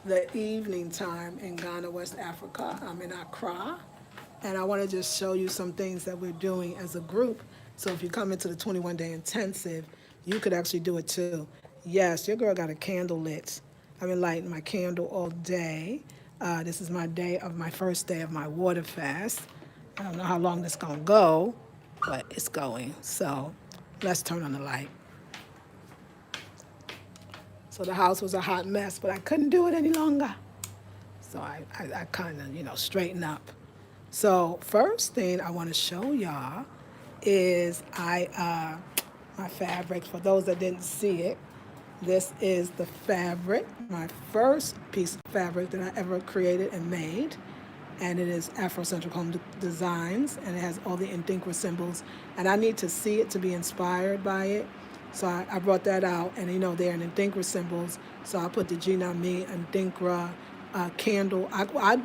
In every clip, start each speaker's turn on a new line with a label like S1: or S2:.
S1: the evening time in Ghana, West Africa. I'm in Accra, and I want to just show you some things that we're doing as a group. So if you come into the 21-day intensive, you could actually do it too. Yes, your girl got a candle lit. I've been lighting my candle all day. This is my first day of my water fast. I don't know how long this gonna go, but it's going. So let's turn on the light. So the house was a hot mess, but I couldn't do it any longer. So I kind of, straighten up. So first thing I want to show y'all is my fabric. For those that didn't see it, this is the fabric, my first piece of fabric that I ever created and made. And it is Afrocentric Home Designs, and it has all the Ndinkra symbols. And I need to see it to be inspired by it. So I brought that out, and they're in Ndinkra symbols. So I put the Gina Me Ndinkra candle.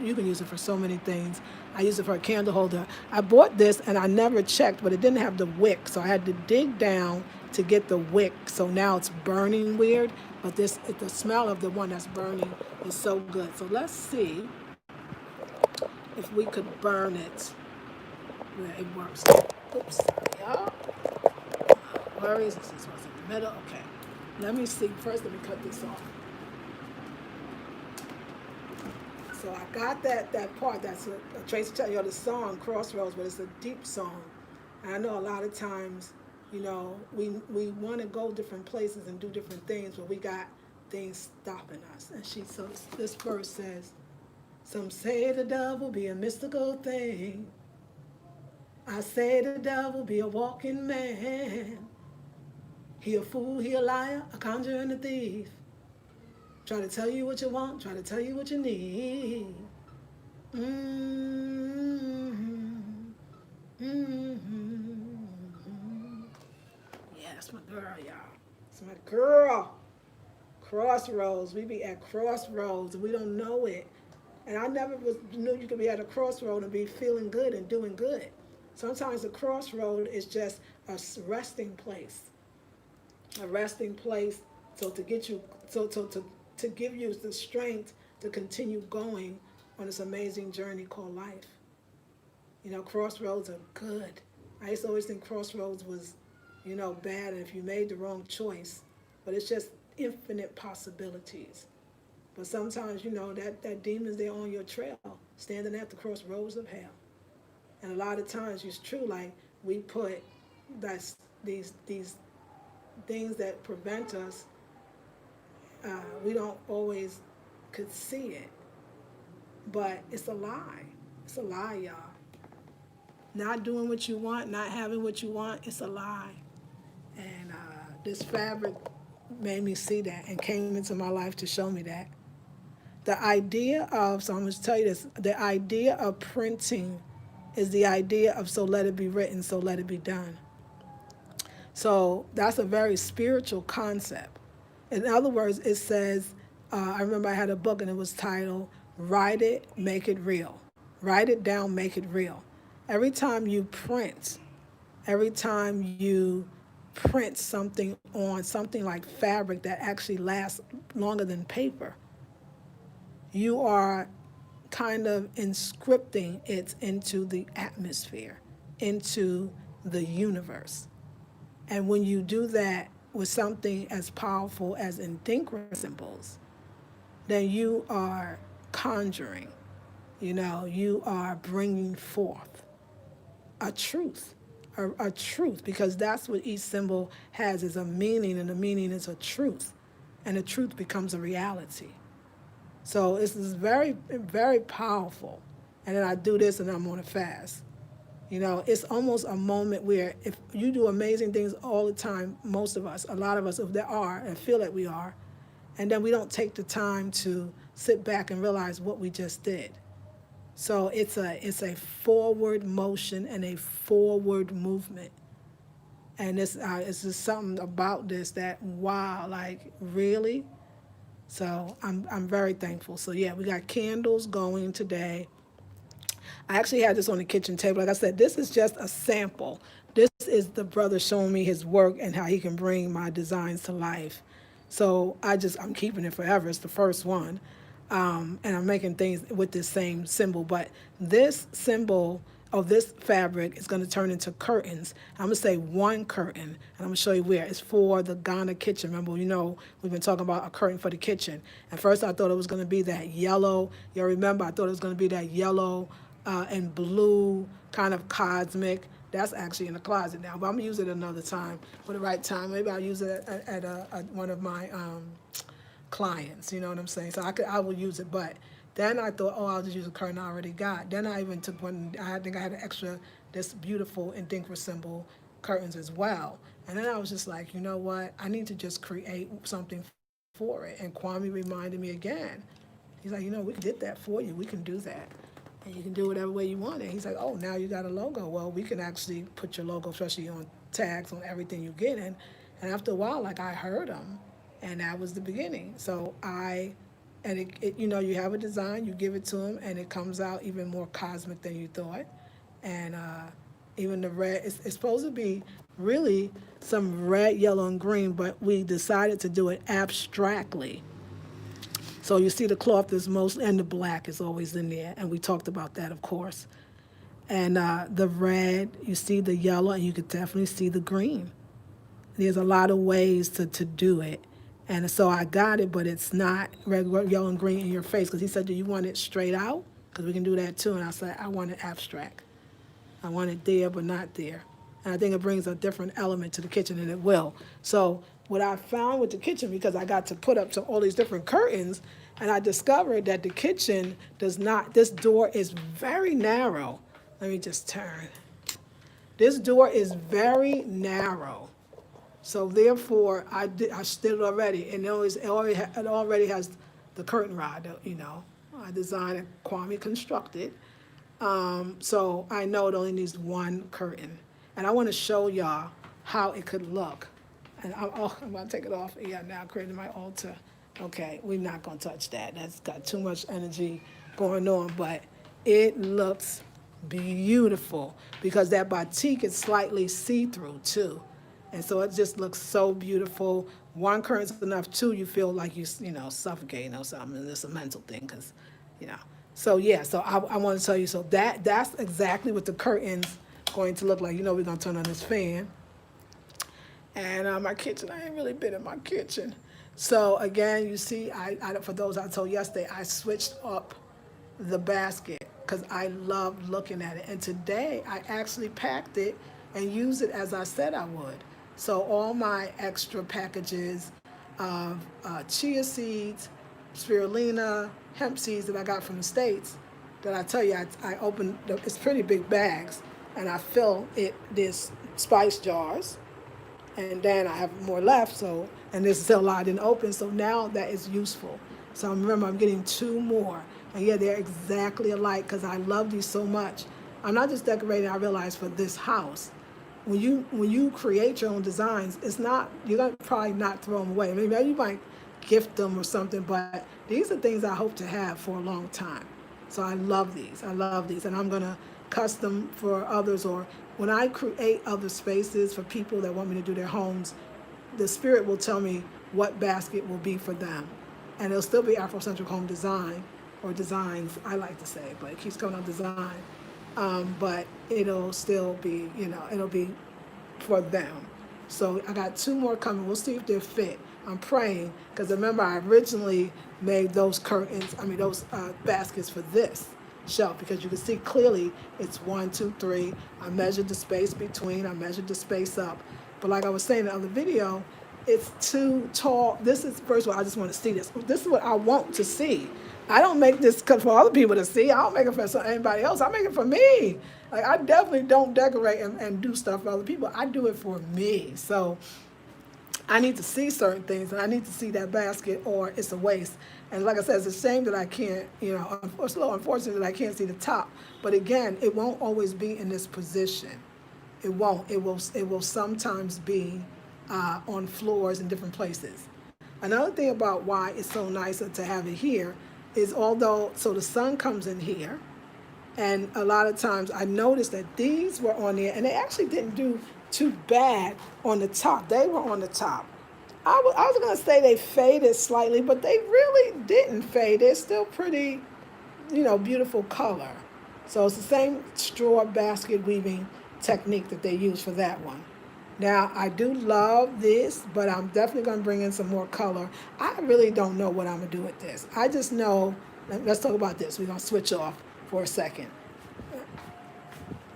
S1: You can use it for so many things. I use it for a candle holder. I bought this, and I never checked, but it didn't have the wick. So I had to dig down to get the wick. So now it's burning weird, but the smell of the one that's burning is so good. So let's see if we could burn it where it works. Oops, yeah. Worries, this was in the middle. Okay, let me see. First, let me cut this off. So I got that part. That's a Tracy tell you the song Crossroads, but it's a deep song. And I know a lot of times, we want to go different places and do different things, but we got things stopping us. And so this verse says, "Some say the devil be a mystical thing. I say the devil be a walking man. He a fool, he a liar, a conjurer and a thief. Try to tell you what you want, try to tell you what you need. Mm-hmm. Mm-hmm. Yeah, that's my girl, y'all. That's my girl. Crossroads. We be at crossroads and we don't know it. And I never knew you could be at a crossroad and be feeling good and doing good. Sometimes a crossroad is just a resting place. A resting place so to get you to give you the strength to continue going on this amazing journey called life. Crossroads are good. I used to always think crossroads was, bad if you made the wrong choice. But it's just infinite possibilities. But sometimes, that demon's there on your trail, standing at the crossroads of hell. And a lot of times it's true, like we put these things that prevent us, we don't always could see it. But it's a lie. It's a lie, y'all. Not doing what you want, not having what you want, it's a lie. And this fabric made me see that and came into my life to show me that. So I'm going to tell you this, the idea of printing is the idea of so let it be written, so let it be done. So that's a very spiritual concept. In other words, it says, I remember I had a book and it was titled, Write It, Make It Real. Write it down, make it real. Every time you print something on something like fabric that actually lasts longer than paper, you are kind of inscripting it into the atmosphere, into the universe. And when you do that with something as powerful as Ndinkra symbols, then you are conjuring, you are bringing forth a truth, a truth, because that's what each symbol has is a meaning, and the meaning is a truth, and the truth becomes a reality. So this is very, very powerful. And then I do this and I'm on a fast. It's almost a moment where if you do amazing things all the time, most of us, a lot of us, if there are, and feel like we are, and then we don't take the time to sit back and realize what we just did. So it's a forward motion and a forward movement. And it's just something about this that, wow, like, really? So I'm very thankful. So yeah, we got candles going today. I actually had this on the kitchen table. Like I said, this is just a sample. This is the brother showing me his work and how he can bring my designs to life. So I'm keeping it forever. It's the first one. And I'm making things with this same symbol, but this symbol of this fabric is going to turn into curtains. I'm going to say one curtain, and I'm going to show you where. It's for the Ghana kitchen. Remember, we've been talking about a curtain for the kitchen. At first, I thought it was going to be that yellow. You remember, I thought it was going to be that yellow and blue kind of cosmic. That's actually in the closet now, but I'm going to use it another time for the right time. Maybe I'll use it at one of my clients, you know what I'm saying? So I will use it, but then I thought, oh, I'll just use a curtain I already got. Then I even took one, I think I had an extra, this beautiful Nketia symbol curtains as well. And then I was just like, you know what? I need to just create something for it. And Kwame reminded me again. He's like, we did that for you. We can do that. And you can do whatever way you want it. He's like, oh, now you got a logo. Well, we can actually put your logo, especially on tags, on everything you get in. And after a while, like I heard him. And that was the beginning. So you have a design, you give it to them, and it comes out even more cosmic than you thought. And even the red, it's supposed to be really some red, yellow, and green, but we decided to do it abstractly. So you see the cloth is mostly, and the black is always in there, and we talked about that, of course. And the red, you see the yellow, and you could definitely see the green. There's a lot of ways to do it. And so I got it, but it's not red, yellow, and green in your face. Because he said, do you want it straight out? Because we can do that too. And I said, I want it abstract. I want it there, but not there. And I think it brings a different element to the kitchen, and it will. So what I found with the kitchen, because I got to put up all these different curtains, and I discovered that the kitchen does not, this door is very narrow. Let me just turn. This door is very narrow. So therefore, I did it already, and it already has the curtain rod. I designed and Kwame constructed. So I know it only needs one curtain, and I want to show y'all how it could look. And I'm gonna take it off. Yeah, now creating my altar. Okay, we're not gonna touch that. That's got too much energy going on, but it looks beautiful because that batik is slightly see-through too. And so it just looks so beautiful. One curtain's enough. Two, you feel like you suffocating or something. And it's a mental thing because, So yeah, so I want to tell you, so that's exactly what the curtain's going to look like. We're going to turn on this fan. And my kitchen, I ain't really been in my kitchen. So again, you see, I for those I told yesterday, I switched up the basket because I loved looking at it. And today, I actually packed it and used it as I said I would. So all my extra packages of chia seeds, spirulina, hemp seeds that I got from the States, that I tell you, I opened, it's pretty big bags, and I fill this spice jars, and then I have more left, and there's still a lot I didn't open, so now that is useful. So remember, I'm getting 2 more, and yeah, they're exactly alike, because I love these so much. I'm not just decorating, I realize, for this house. When you create your own designs, you're gonna probably not throw them away. Maybe you might gift them or something, but these are things I hope to have for a long time. So I love these, and I'm gonna custom for others, or when I create other spaces for people that want me to do their homes, the spirit will tell me what basket will be for them. And it'll still be Afrocentric home design, or designs, I like to say, but it keeps coming on design. But it'll still be, it'll be for them. So I got 2 more coming. We'll see if they fit. I'm praying, because remember, I originally made those baskets for this shelf, because you can see clearly it's 1, 2, 3. I measured the space between, I measured the space up. But like I was saying in the other video, it's too tall. This is, first of all, I just want to see this. This is what I want to see. I don't make this for other people to see. I don't make it for anybody else. I make it for me. Like, I definitely don't decorate and do stuff for other people. I do it for me. So I need to see certain things, and I need to see that basket, or it's a waste. And like I said, it's a shame that I can't, it's a little unfortunate that I can't see the top. But again, it won't always be in this position. It won't. It will sometimes be on floors in different places. Another thing about why it's so nice to have it here is, so the sun comes in here, and a lot of times I noticed that these were on there, and they actually didn't do too bad on the top. They were on the top. I was going to say they faded slightly, but they really didn't fade. They're still pretty, beautiful color. So it's the same straw basket weaving technique that they use for that one. Now, I do love this, but I'm definitely going to bring in some more color. I really don't know what I'm going to do with this. I just know, let's talk about this. We're going to switch off for a second.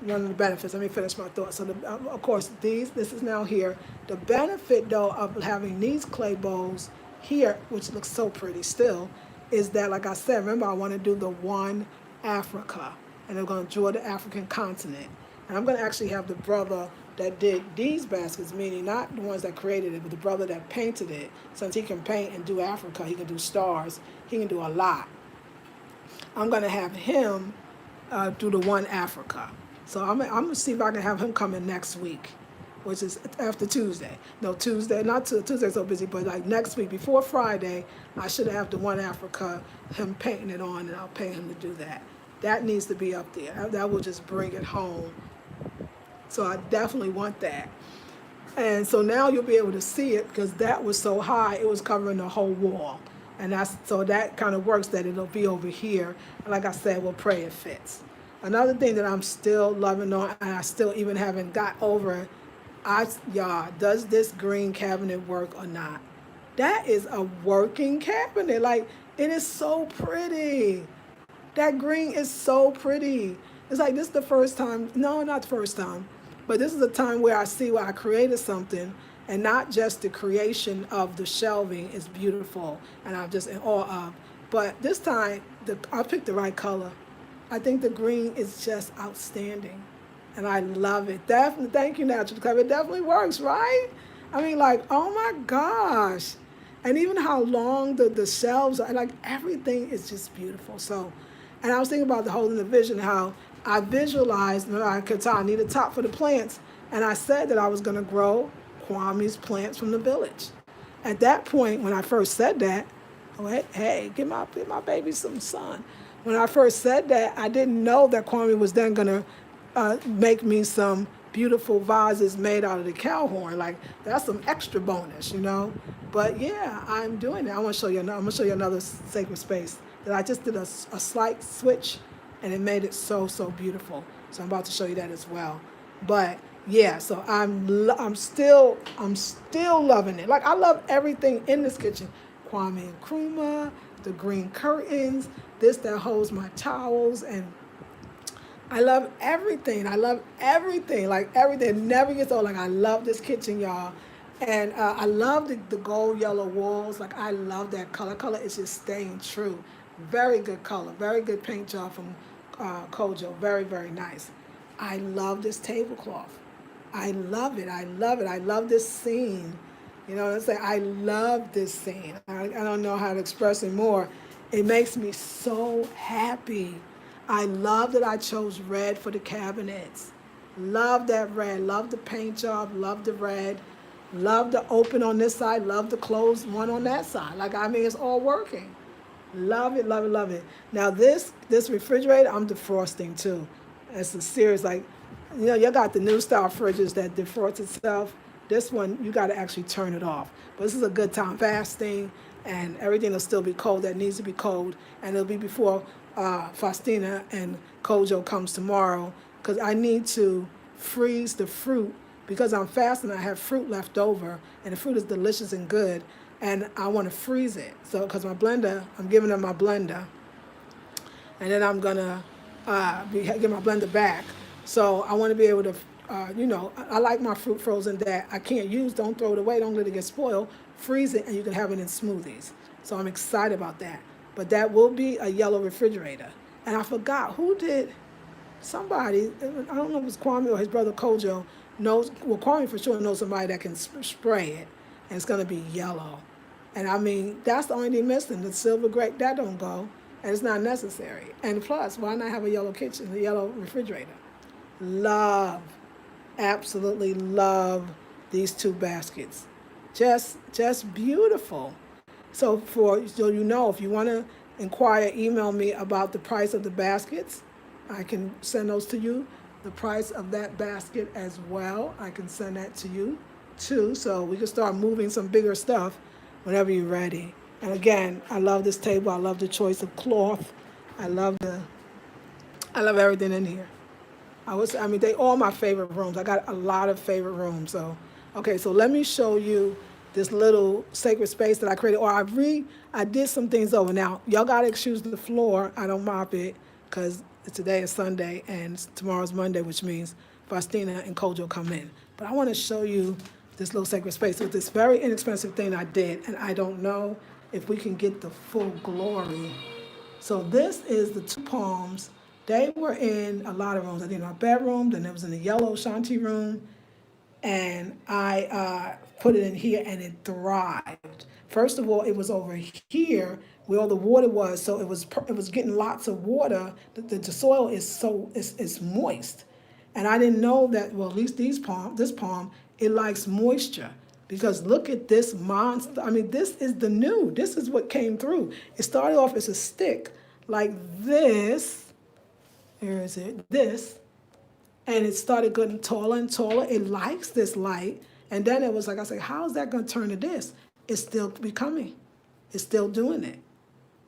S1: One of the benefits, let me finish my thoughts. So, of course, this is now here. The benefit, though, of having these clay bowls here, which looks so pretty still, is that, like I said, remember, I want to do the one Africa, and I'm going to draw the African continent. And I'm going to actually have the brother that did these baskets, meaning not the ones that created it, but the brother that painted it. Since he can paint and do Africa, he can do stars, he can do a lot. I'm going to have him do the one Africa. So I'm going to see if I can have him come in next week, which is after Tuesday. No, Tuesday, not Tuesday's so busy, but like next week, before Friday, I should have the one Africa, him painting it on, and I'll pay him to do that. That needs to be up there. That will just bring it home. So I definitely want that. And so now you'll be able to see it because that was so high, it was covering the whole wall. And so that kind of works that it'll be over here. And like I said, we'll pray it fits. Another thing that I'm still loving on, and I still even haven't got over, y'all, does this green cabinet work or not? That is a working cabinet. Like, it is so pretty. That green is so pretty. It's like this is the first time, no, not the first time, but this is a time where I see where I created something, and not just the creation of the shelving is beautiful, and I'm just in awe of, but this time, I picked the right color. I think the green is just outstanding, and I love it. Definitely, thank you, Natural Cover. It definitely works, right? I mean, like, oh my gosh. And even how long the shelves are, like, everything is just beautiful. So, and I was thinking about the whole in the vision, how I visualized, I could tell I need a top for the plants, and I said that I was going to grow Kwame's plants from the village. At that point, when I first said that, hey, give my baby some sun. When I first said that, I didn't know that Kwame was then going to make me some beautiful vases made out of the cow horn. Like, that's some extra bonus, But yeah, I'm doing it. I'm going to show you another sacred space that I just did a slight switch, and it made it so, so beautiful. So I'm about to show you that as well. But yeah, so I'm still loving it. Like, I love everything in this kitchen. Kwame Nkrumah, the green curtains, this that holds my towels, and I love everything. Like, everything. It never gets old. Like, I love this kitchen, y'all. And I love the gold yellow walls. Like, I love that color. Color is just staying true. Very good color. Very good paint job from Kojo. Very, very nice. I love this tablecloth. I love it. I love this scene. You know what I'm saying? I love this scene. I don't know how to express it more. It makes me so happy. I love that I chose red for the cabinets. Love that red. Love the paint job. Love the red. Love the open on this side. Love the closed one on that side. Like, I mean, it's all working. Love it, love it, love it. Now this refrigerator, I'm defrosting too. It's a serious, like, you got the new style fridges that defrost itself. This one, you got to actually turn it off. But this is a good time fasting, and everything will still be cold that needs to be cold. And it'll be before Faustina and Kojo comes tomorrow, because I need to freeze the fruit. Because I'm fasting, I have fruit left over, and the fruit is delicious and good, and I want to freeze it. So, because my blender, I'm giving them my blender, and then I'm going to give my blender back. So I want to be able to, I like my fruit frozen that I can't use. Don't throw it away. Don't let it get spoiled. Freeze it, and you can have it in smoothies. So I'm excited about that. But that will be a yellow refrigerator. And I forgot, somebody, I don't know if it was Kwame or his brother Kojo, Kwame for sure knows somebody that can spray it, and it's going to be yellow. And I mean, that's the only thing missing. The silver grape, that don't go, and it's not necessary. And plus, why not have a yellow kitchen, a yellow refrigerator? Absolutely love these two baskets. Just beautiful. So if you want to inquire, email me about the price of the baskets. I can send those to you. The price of that basket as well, I can send that to you. too, so we can start moving some bigger stuff whenever you're ready. And again, I love this table. I love the choice of cloth. I love the, I love everything in here. I mean, they all my favorite rooms. I got a lot of favorite rooms. So, okay, so let me show you this little sacred space that I created. Or I did some things over. Now, y'all gotta excuse the floor. I don't mop it because today is Sunday and tomorrow's Monday, which means Faustina and Kojo come in. But I want to show you this little sacred space with this very inexpensive thing I did, and I don't know if we can get the full glory. So this is the two palms. They were in a lot of rooms. I did in our bedroom, then it was in the yellow Shanti room, and I put it in here, and it thrived. First of all, it was over here where all the water was, so it was getting lots of water. The soil is moist, and I didn't know that. Well, at least this palm, it likes moisture. Because look at this monster. I mean, this is the new. This is what came through. It started off as a stick like this. Here is it, this. And it started getting taller and taller. It likes this light. And then it was like, I said, how is that going to turn to this? It's still becoming. It's still doing it.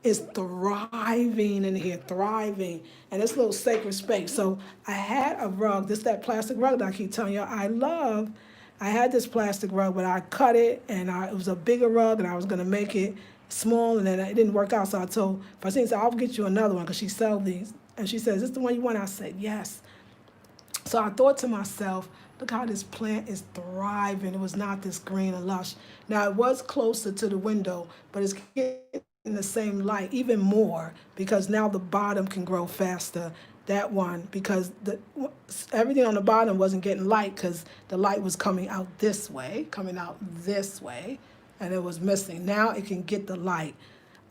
S1: It's thriving in here, thriving. And this little sacred space. So I had a rug, that plastic rug that I keep telling you I love. I had this plastic rug, but I cut it, and it was a bigger rug, and I was going to make it small, and then it didn't work out. So I told Faustina, I'll get you another one, because she sells these. And she says, is this the one you want? I said, yes. So I thought to myself, look how this plant is thriving. It was not this green and lush. Now, it was closer to the window, but it's getting the same light, even more, because now the bottom can grow faster. That one, because everything on the bottom wasn't getting light because the light was coming out this way, and it was missing. Now it can get the light.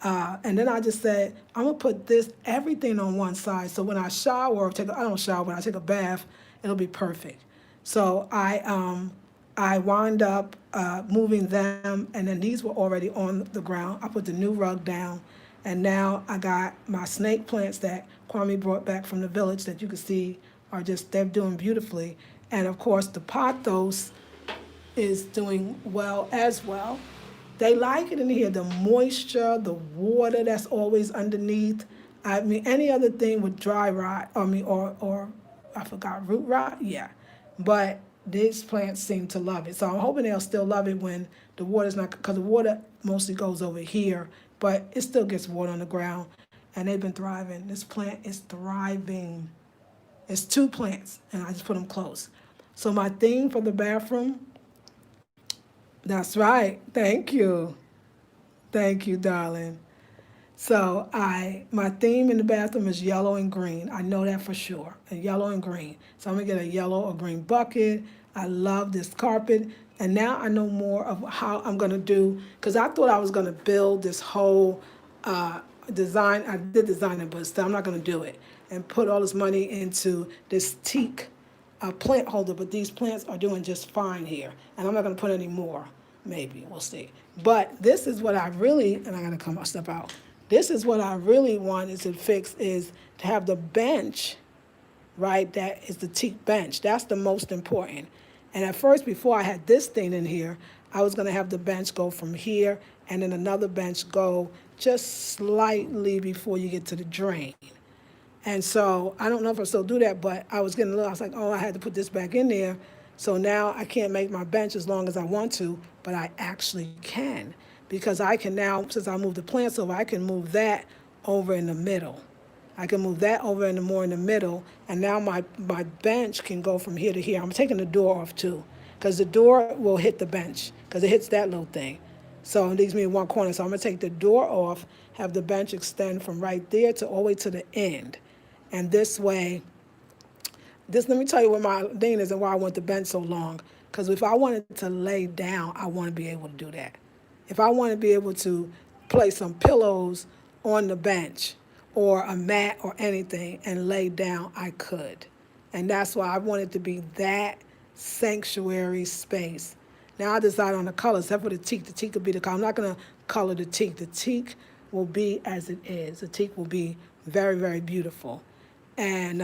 S1: And then I just said, I'm going to put everything on one side. So when I shower, I don't shower, when I take a bath, it'll be perfect. So I wound up moving them, and then these were already on the ground. I put the new rug down, and now I got my snake plants that Kwame brought back from the village that you can see they're doing beautifully. And of course, the pothos is doing well as well. They like it in here, the moisture, the water that's always underneath. I mean, any other thing with dry rot, or I forgot, root rot, yeah. But these plants seem to love it. So I'm hoping they'll still love it when the water's not, because the water mostly goes over here, but it still gets water on the ground. And they've been thriving. This plant is thriving. It's two plants, and I just put them close. So my theme for the bathroom, that's right. Thank you. Thank you, darling. So my theme in the bathroom is yellow and green. I know that for sure, a yellow and green. So I'm gonna get a yellow or green bucket. I love this carpet. And now I know more of how I'm gonna do, because I thought I was gonna build this whole design. I did design it, but still I'm not gonna do it. And put all this money into this teak plant holder, but these plants are doing just fine here. And I'm not gonna put any more, maybe, we'll see. But this is what I really, and I gotta step out. This is what I really wanted to fix, is to have the bench, right? That is the teak bench. That's the most important. And at first, before I had this thing in here, I was gonna have the bench go from here, and then another bench go just slightly before you get to the drain. And so I don't know if I still do that, but I was like, oh, I had to put this back in there. So now I can't make my bench as long as I want to, but I actually can. Because I can now, since I moved the plants over, I can move that over in the middle. I can move that over more in the middle, and now my bench can go from here to here. I'm taking the door off too, because the door will hit the bench, because it hits that little thing. So it leaves me in one corner. So I'm gonna take the door off, have the bench extend from right there to all the way to the end. And this way, let me tell you what my thing is and why I want the bench so long. Because if I wanted to lay down, I want to be able to do that. If I want to be able to place some pillows on the bench or a mat or anything and lay down, I could. And that's why I want it to be that sanctuary space. Now I decide on the color, except for the teak. The teak will be the color. I'm not going to color the teak. The teak will be as it is. The teak will be very, very beautiful. And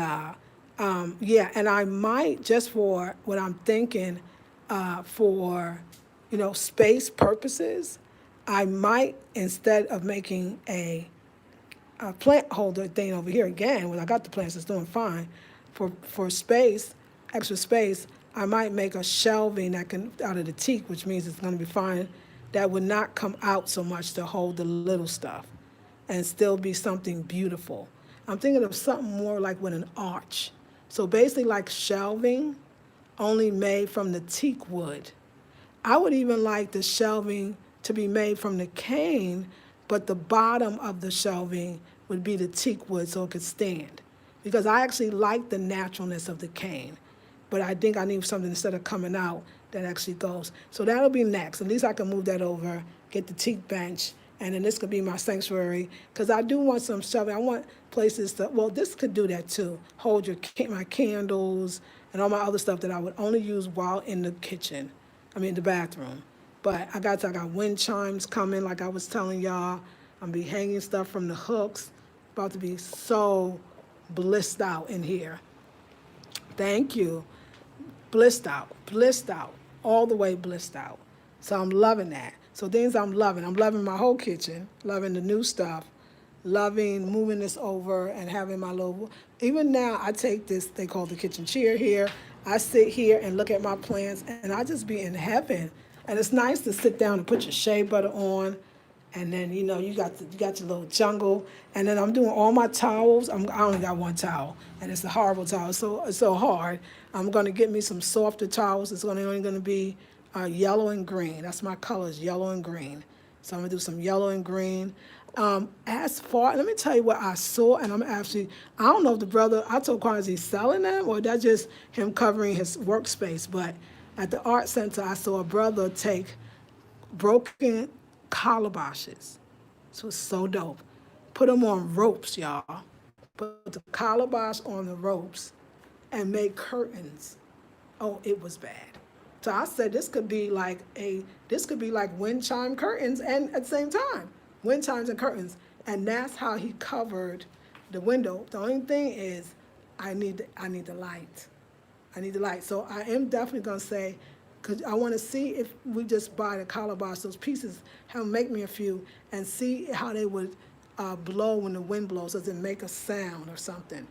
S1: and I might, just for what I'm thinking, for, space purposes, I might, instead of making a plant holder thing over here again, when I got the plants, it's doing fine. For space, extra space, I might make a shelving that can out of the teak, which means it's going to be fine. That would not come out so much to hold the little stuff, and still be something beautiful. I'm thinking of something more like with an arch. So basically, like shelving, only made from the teak wood. I would even like the shelving to be made from the cane, but the bottom of the shelving would be the teak wood so it could stand. Because I actually like the naturalness of the cane, but I think I need something instead of coming out that actually goes. So that'll be next. At least I can move that over, get the teak bench, and then this could be my sanctuary, because I do want some shelving. I want places to, well, this could do that too. Hold my candles and all my other stuff that I would only use while in the kitchen, the bathroom. But I got wind chimes coming, like I was telling y'all. I'm be hanging stuff from the hooks. About to be so blissed out in here. Thank you. Blissed out, all the way blissed out. So I'm loving that. So things I'm loving my whole kitchen, loving the new stuff, loving moving this over and having my little, even now I take this, they call the kitchen chair here. I sit here and look at my plants and I just be in heaven. And it's nice to sit down and put your shea butter on. And then, you got your little jungle. And then I'm doing all my towels. I only got one towel, and it's a horrible towel. It's so hard. I'm going to get me some softer towels. It's only going to be yellow and green. That's my colors, yellow and green. So I'm going to do some yellow and green. Let me tell you what I saw, and I don't know if the brother, I told Quan, is he selling them, or that's just him covering his workspace. But at the art center, I saw a brother take broken calabashes. This was so dope. Put them on ropes, y'all. Put the calabash on the ropes and make curtains. Oh, it was bad. So I said this could be like wind chime curtains, and at the same time, wind chimes and curtains. And that's how he covered the window. The only thing is I need the light. I need the light. So I am definitely gonna say, because I want to see if we just buy the calabash, those pieces, have make me a few, and see how they would blow when the wind blows. Does it make a sound or something?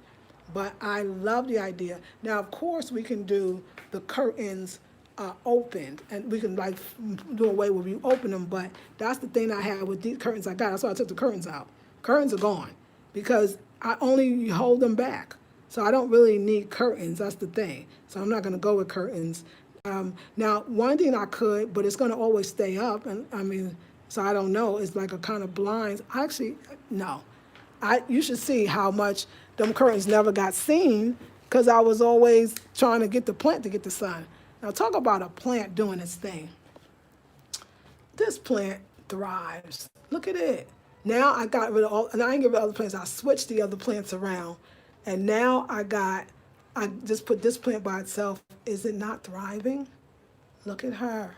S1: But I love the idea. Now, of course, we can do the curtains opened, and we can do away with you open them. But that's the thing I had with these curtains I got. That's why I took the curtains out. Curtains are gone because I only hold them back. So I don't really need curtains. That's the thing. So I'm not going to go with curtains. Now, one thing I could, but it's going to always stay up, and so I don't know, it's like a kind of blinds. Actually, no. You should see how much them curtains never got seen because I was always trying to get the plant to get the sun. Now, talk about a plant doing its thing. This plant thrives. Look at it. Now I got rid of all, and I didn't get rid of other plants. I switched the other plants around, and now I just put this plant by itself. Is it not thriving? Look at her.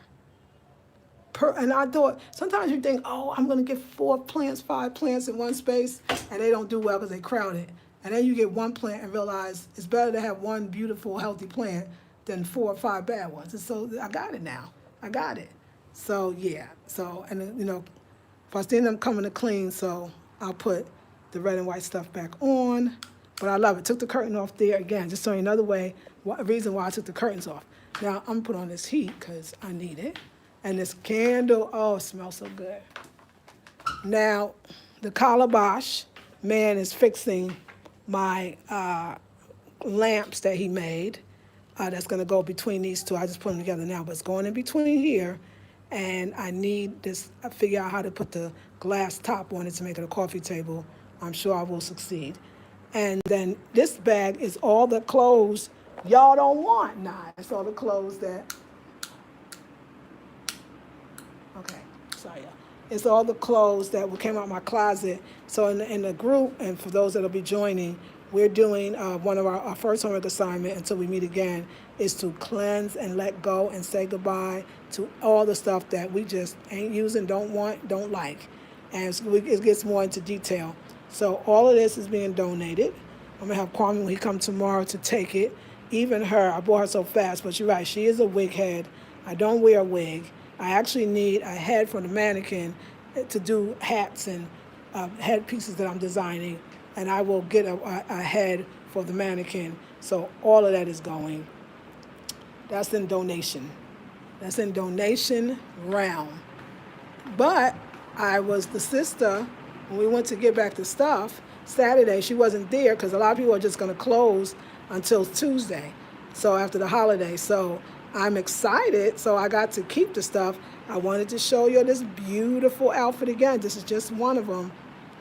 S1: And I thought, sometimes you think, oh, I'm going to get 4 plants, 5 plants in one space, and they don't do well because they crowded. And then you get one plant and realize it's better to have one beautiful, healthy plant than 4 or 5 bad ones. And so I got it now. I got it. So, yeah. So, and if I see them coming to clean, so I'll put the red and white stuff back on. But I love it. Took the curtain off there again, just showing another reason why I took the curtains off. Now, I'm going to put on this heat because I need it. And this candle, oh, it smells so good. Now, the calabash man is fixing my lamps that he made. That's going to go between these two. I just put them together now, but it's going in between here. And I need this, I figure out how to put the glass top on it to make it a coffee table. I'm sure I will succeed. And then this bag is all the clothes y'all don't want. Nah, it's all the clothes that, okay, sorry, y'all. It's all the clothes that came out of my closet. So in the group, and for those that'll be joining, we're doing one of our first homework assignment until we meet again is to cleanse and let go and say goodbye to all the stuff that we just ain't using, don't want, don't like. And so it gets more into detail. So all of this is being donated. I'm going to have Kwame when he comes tomorrow to take it. Even her, I bought her so fast, but you're right, she is a wig head. I don't wear a wig. I actually need a head for the mannequin to do hats and head pieces that I'm designing, and I will get a head for the mannequin. So all of that is going. That's in donation. That's in donation realm. But I was the sister when we went to get back the stuff Saturday. She wasn't there because a lot of people are just going to close until Tuesday, so after the holiday. So I'm excited. So I got to keep the stuff. I wanted to show you this beautiful outfit again. This is just one of them.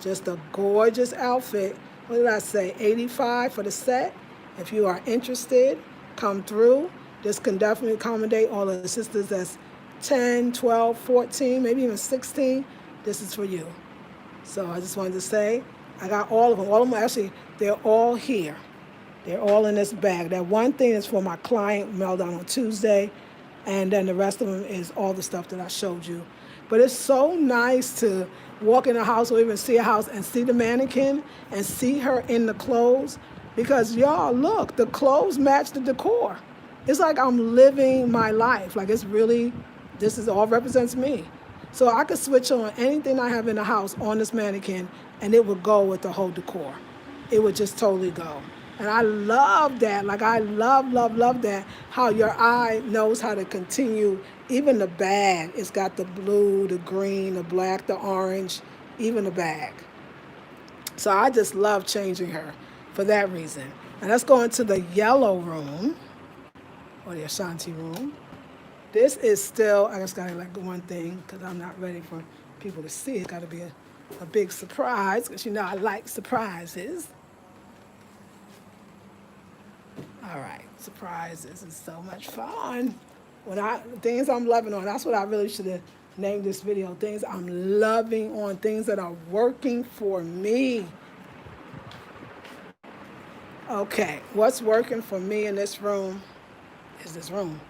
S1: Just a gorgeous outfit. What did I say? 85 for the set. If you are interested, come through. This can definitely accommodate all of the sisters that's 10, 12, 14, maybe even 16. This is for you. So I just wanted to say, I got all of them. All of them, actually, they're all here. They're all in this bag. That one thing is for my client, mailed out on Tuesday, and then the rest of them is all the stuff that I showed you. But it's so nice to walk in a house or even see a house and see the mannequin and see her in the clothes, because y'all, look, the clothes match the decor. It's like I'm living my life. Like, it's really, this is all represents me. So I could switch on anything I have in the house on this mannequin and it would go with the whole decor. It would just totally go. And I love that. Like, I love, love, love that. How your eye knows how to continue. Even the bag, it's got the blue, the green, the black, the orange, even the bag. So I just love changing her for that reason. And let's go into the yellow room, or the Ashanti room. This is still, I just gotta like one thing, because I'm not ready for people to see it. It's gotta be a big surprise, because you know I like surprises. All right, surprises is so much fun. Things I'm loving on, that's what I really should have named this video. Things I'm loving on, things that are working for me. Okay, what's working for me in this room is this room.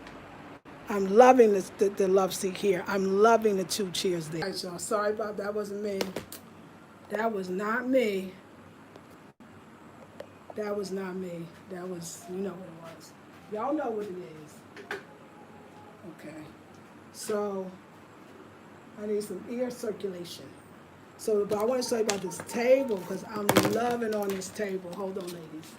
S1: I'm loving the love seat here. I'm loving the 2 chairs there. All right, y'all, sorry about that. Wasn't me. That was not me. That was not me. That was, you know what it was. Y'all know what it is. Okay. So, I need some ear circulation. So, but I want to tell you about this table, because I'm loving on this table. Hold on, ladies.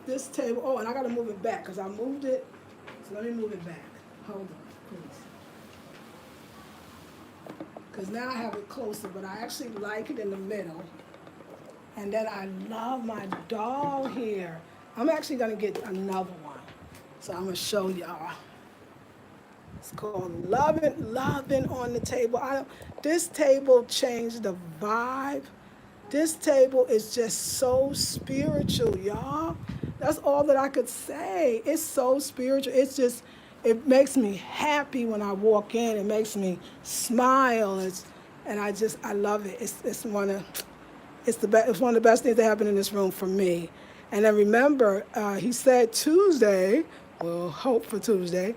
S1: This table, oh, and I gotta move it back, because I moved it. So let me move it back. Hold on, please. Because now I have it closer, but I actually like it in the middle. And then I love my doll here. I'm actually gonna get another one. So I'm gonna show y'all. It's called Loving on the Table. This table changed the vibe. This table is just so spiritual, y'all. That's all that I could say. It's so spiritual. It's just, it makes me happy when I walk in. It makes me smile. I love it. It's one of the best things that happened in this room for me. And then remember, he said Tuesday, we'll hope for Tuesday.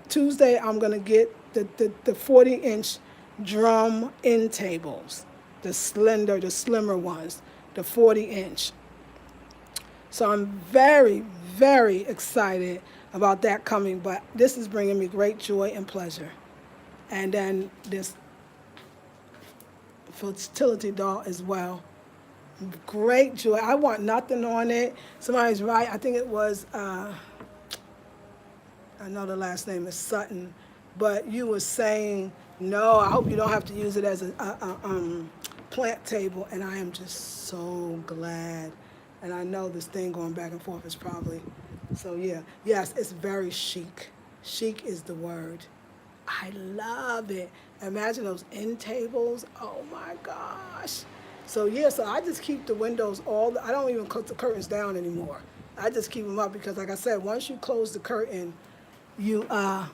S1: Tuesday, I'm gonna get the 40-inch drum end tables, the slimmer ones, the 40-inch. So I'm very, very excited about that coming, but this is bringing me great joy and pleasure. And then this fertility doll as well. Great joy. I want nothing on it. Somebody's right. I think it was, I know the last name is Sutton, but you were saying, no, I hope you don't have to use it as a plant table, and I am just so glad. And I know this thing going back and forth is probably, so yeah. Yes, it's very chic. Chic is the word. I love it. Imagine those end tables. Oh my gosh. So yeah, so I just keep the windows I don't even cut the curtains down anymore. I just keep them up because, like I said, once you close the curtain, nobody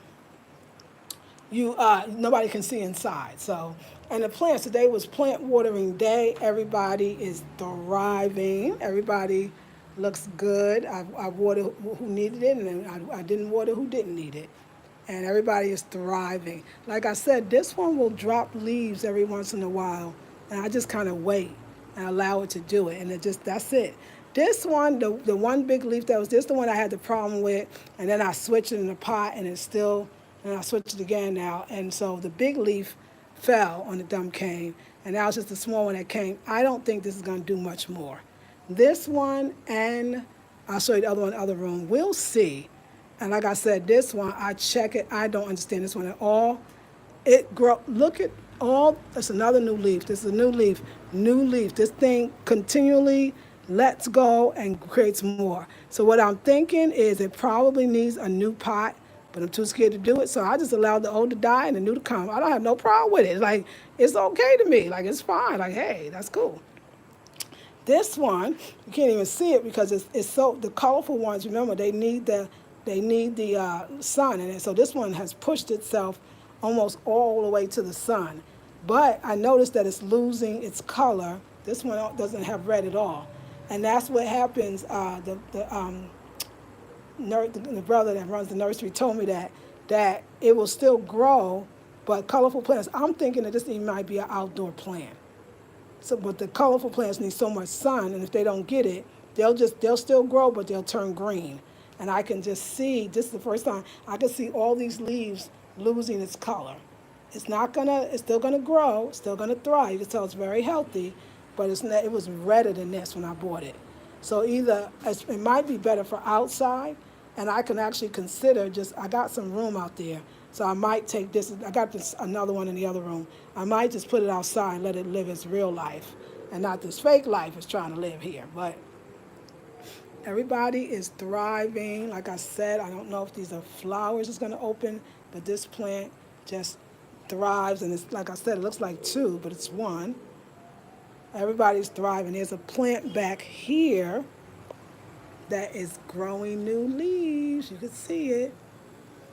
S1: can see inside. So, and the plants, today was plant watering day. Everybody is thriving. Everybody looks good. I watered who needed it, and I didn't water who didn't need it. And everybody is thriving. Like I said, this one will drop leaves every once in a while, and I just kind of wait. and allow it to do it. And that's it. This one, the one big leaf that was this the one I had the problem with, and then I switched it in the pot, and and I switched it again now, and so the big leaf fell on the dumb cane, and now it's just a small one that came. I don't think this is going to do much more. This one, and I'll show you the other one in the other room. We'll see. And like I said, this one, I check it. I don't understand this one at all. It grow. Look at all. That's another new leaf. This is a new leaf. New leaf. This thing continually lets go and creates more. So what I'm thinking is it probably needs a new pot, but I'm too scared to do it. So I just allowed the old to die and the new to come. I don't have no problem with it. Like, it's okay to me. Like, it's fine. Like, hey, that's cool. This one, you can't even see it because it's so, the colorful ones, remember, they need the sun in it. So this one has pushed itself almost all the way to the sun. But I noticed that it's losing its color. This one doesn't have red at all. And that's what happens. The brother that runs the nursery told me that it will still grow, but colorful plants. I'm thinking that this even might be an outdoor plant. So, but the colorful plants need so much sun, and if they don't get it, they'll still grow, but they'll turn green. And I can just see, this is the first time I can see all these leaves losing its color. It's still gonna grow, still gonna thrive. You can tell it's very healthy, but it was redder than this when I bought it. So either it might be better for outside, and I can actually consider I got some room out there, so I might take this. I got another one in the other room. I might just put it outside and let it live its real life, and not this fake life it's trying to live here. But everybody is thriving. Like I said, I don't know if these are flowers that's going to open, but this plant just thrives, and it's like I said, it looks like two, but it's one. Everybody's thriving. There's a plant back here that is growing new leaves. You can see it.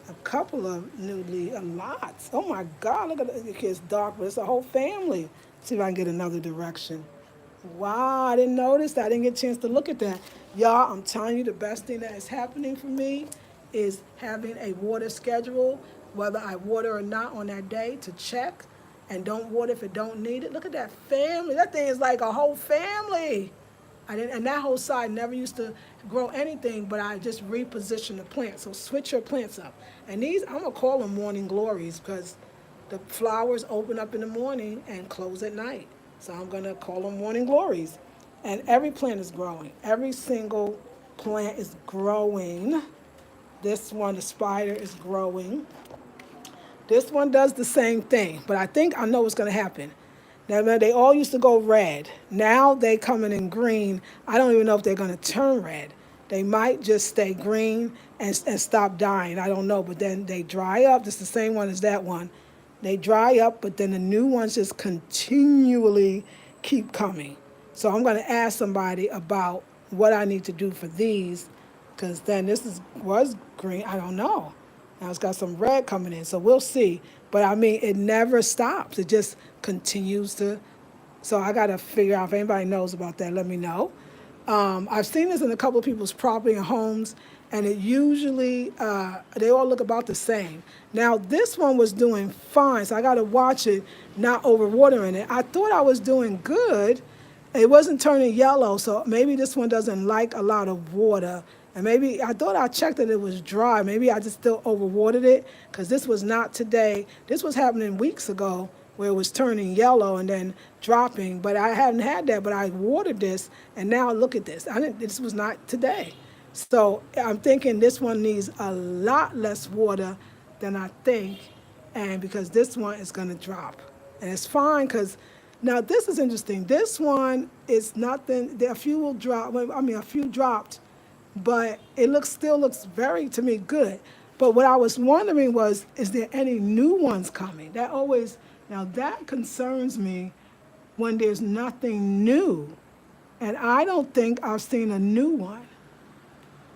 S1: A couple of new leaves, lots. Oh my God, look at it. It's dark, but it's a whole family. See if I can get another direction. Wow, I didn't notice that. I didn't get a chance to look at that. Y'all, I'm telling you, the best thing that is happening for me is having a water schedule, whether I water or not on that day, to check, and don't water if it don't need it. Look at that family. That thing is like a whole family. And that whole side never used to grow anything, but I just repositioned the plant. So switch your plants up. And these, I'm going to call them morning glories because the flowers open up in the morning and close at night. So I'm going to call them morning glories. And every plant is growing. Every single plant is growing. This one, the spider, is growing. This one does the same thing, but I know what's going to happen. Now, they all used to go red. Now they coming in green. I don't even know if they're going to turn red. They might just stay green and stop dying. I don't know, but then they dry up. It's the same one as that one. They dry up, but then the new ones just continually keep coming. So I'm going to ask somebody about what I need to do for these, because then was green. I don't know. Now it's got some red coming in, so we'll see. But I mean, it never stops. It just continues to. So I got to figure out if anybody knows about that. Let me know. I've seen this in a couple of people's property and homes, and it usually, they all look about the same. Now, this one was doing fine, so I got to watch it, not overwatering it. I thought I was doing good. It wasn't turning yellow, so maybe this one doesn't like a lot of water. And maybe I thought I checked that it was dry. Maybe I just still overwatered it, because this was not today. This was happening weeks ago where it was turning yellow and then dropping. But I hadn't had that, but I watered this, and now look at this. This was not today. So I'm thinking this one needs a lot less water than I think, and because this one is going to drop. And it's fine, because now this is interesting. This one is nothing. A few will drop. I mean, a few dropped, but it still looks very, to me, good. But what I was wondering was, is there any new ones coming? Now that concerns me when there's nothing new. And I don't think I've seen a new one.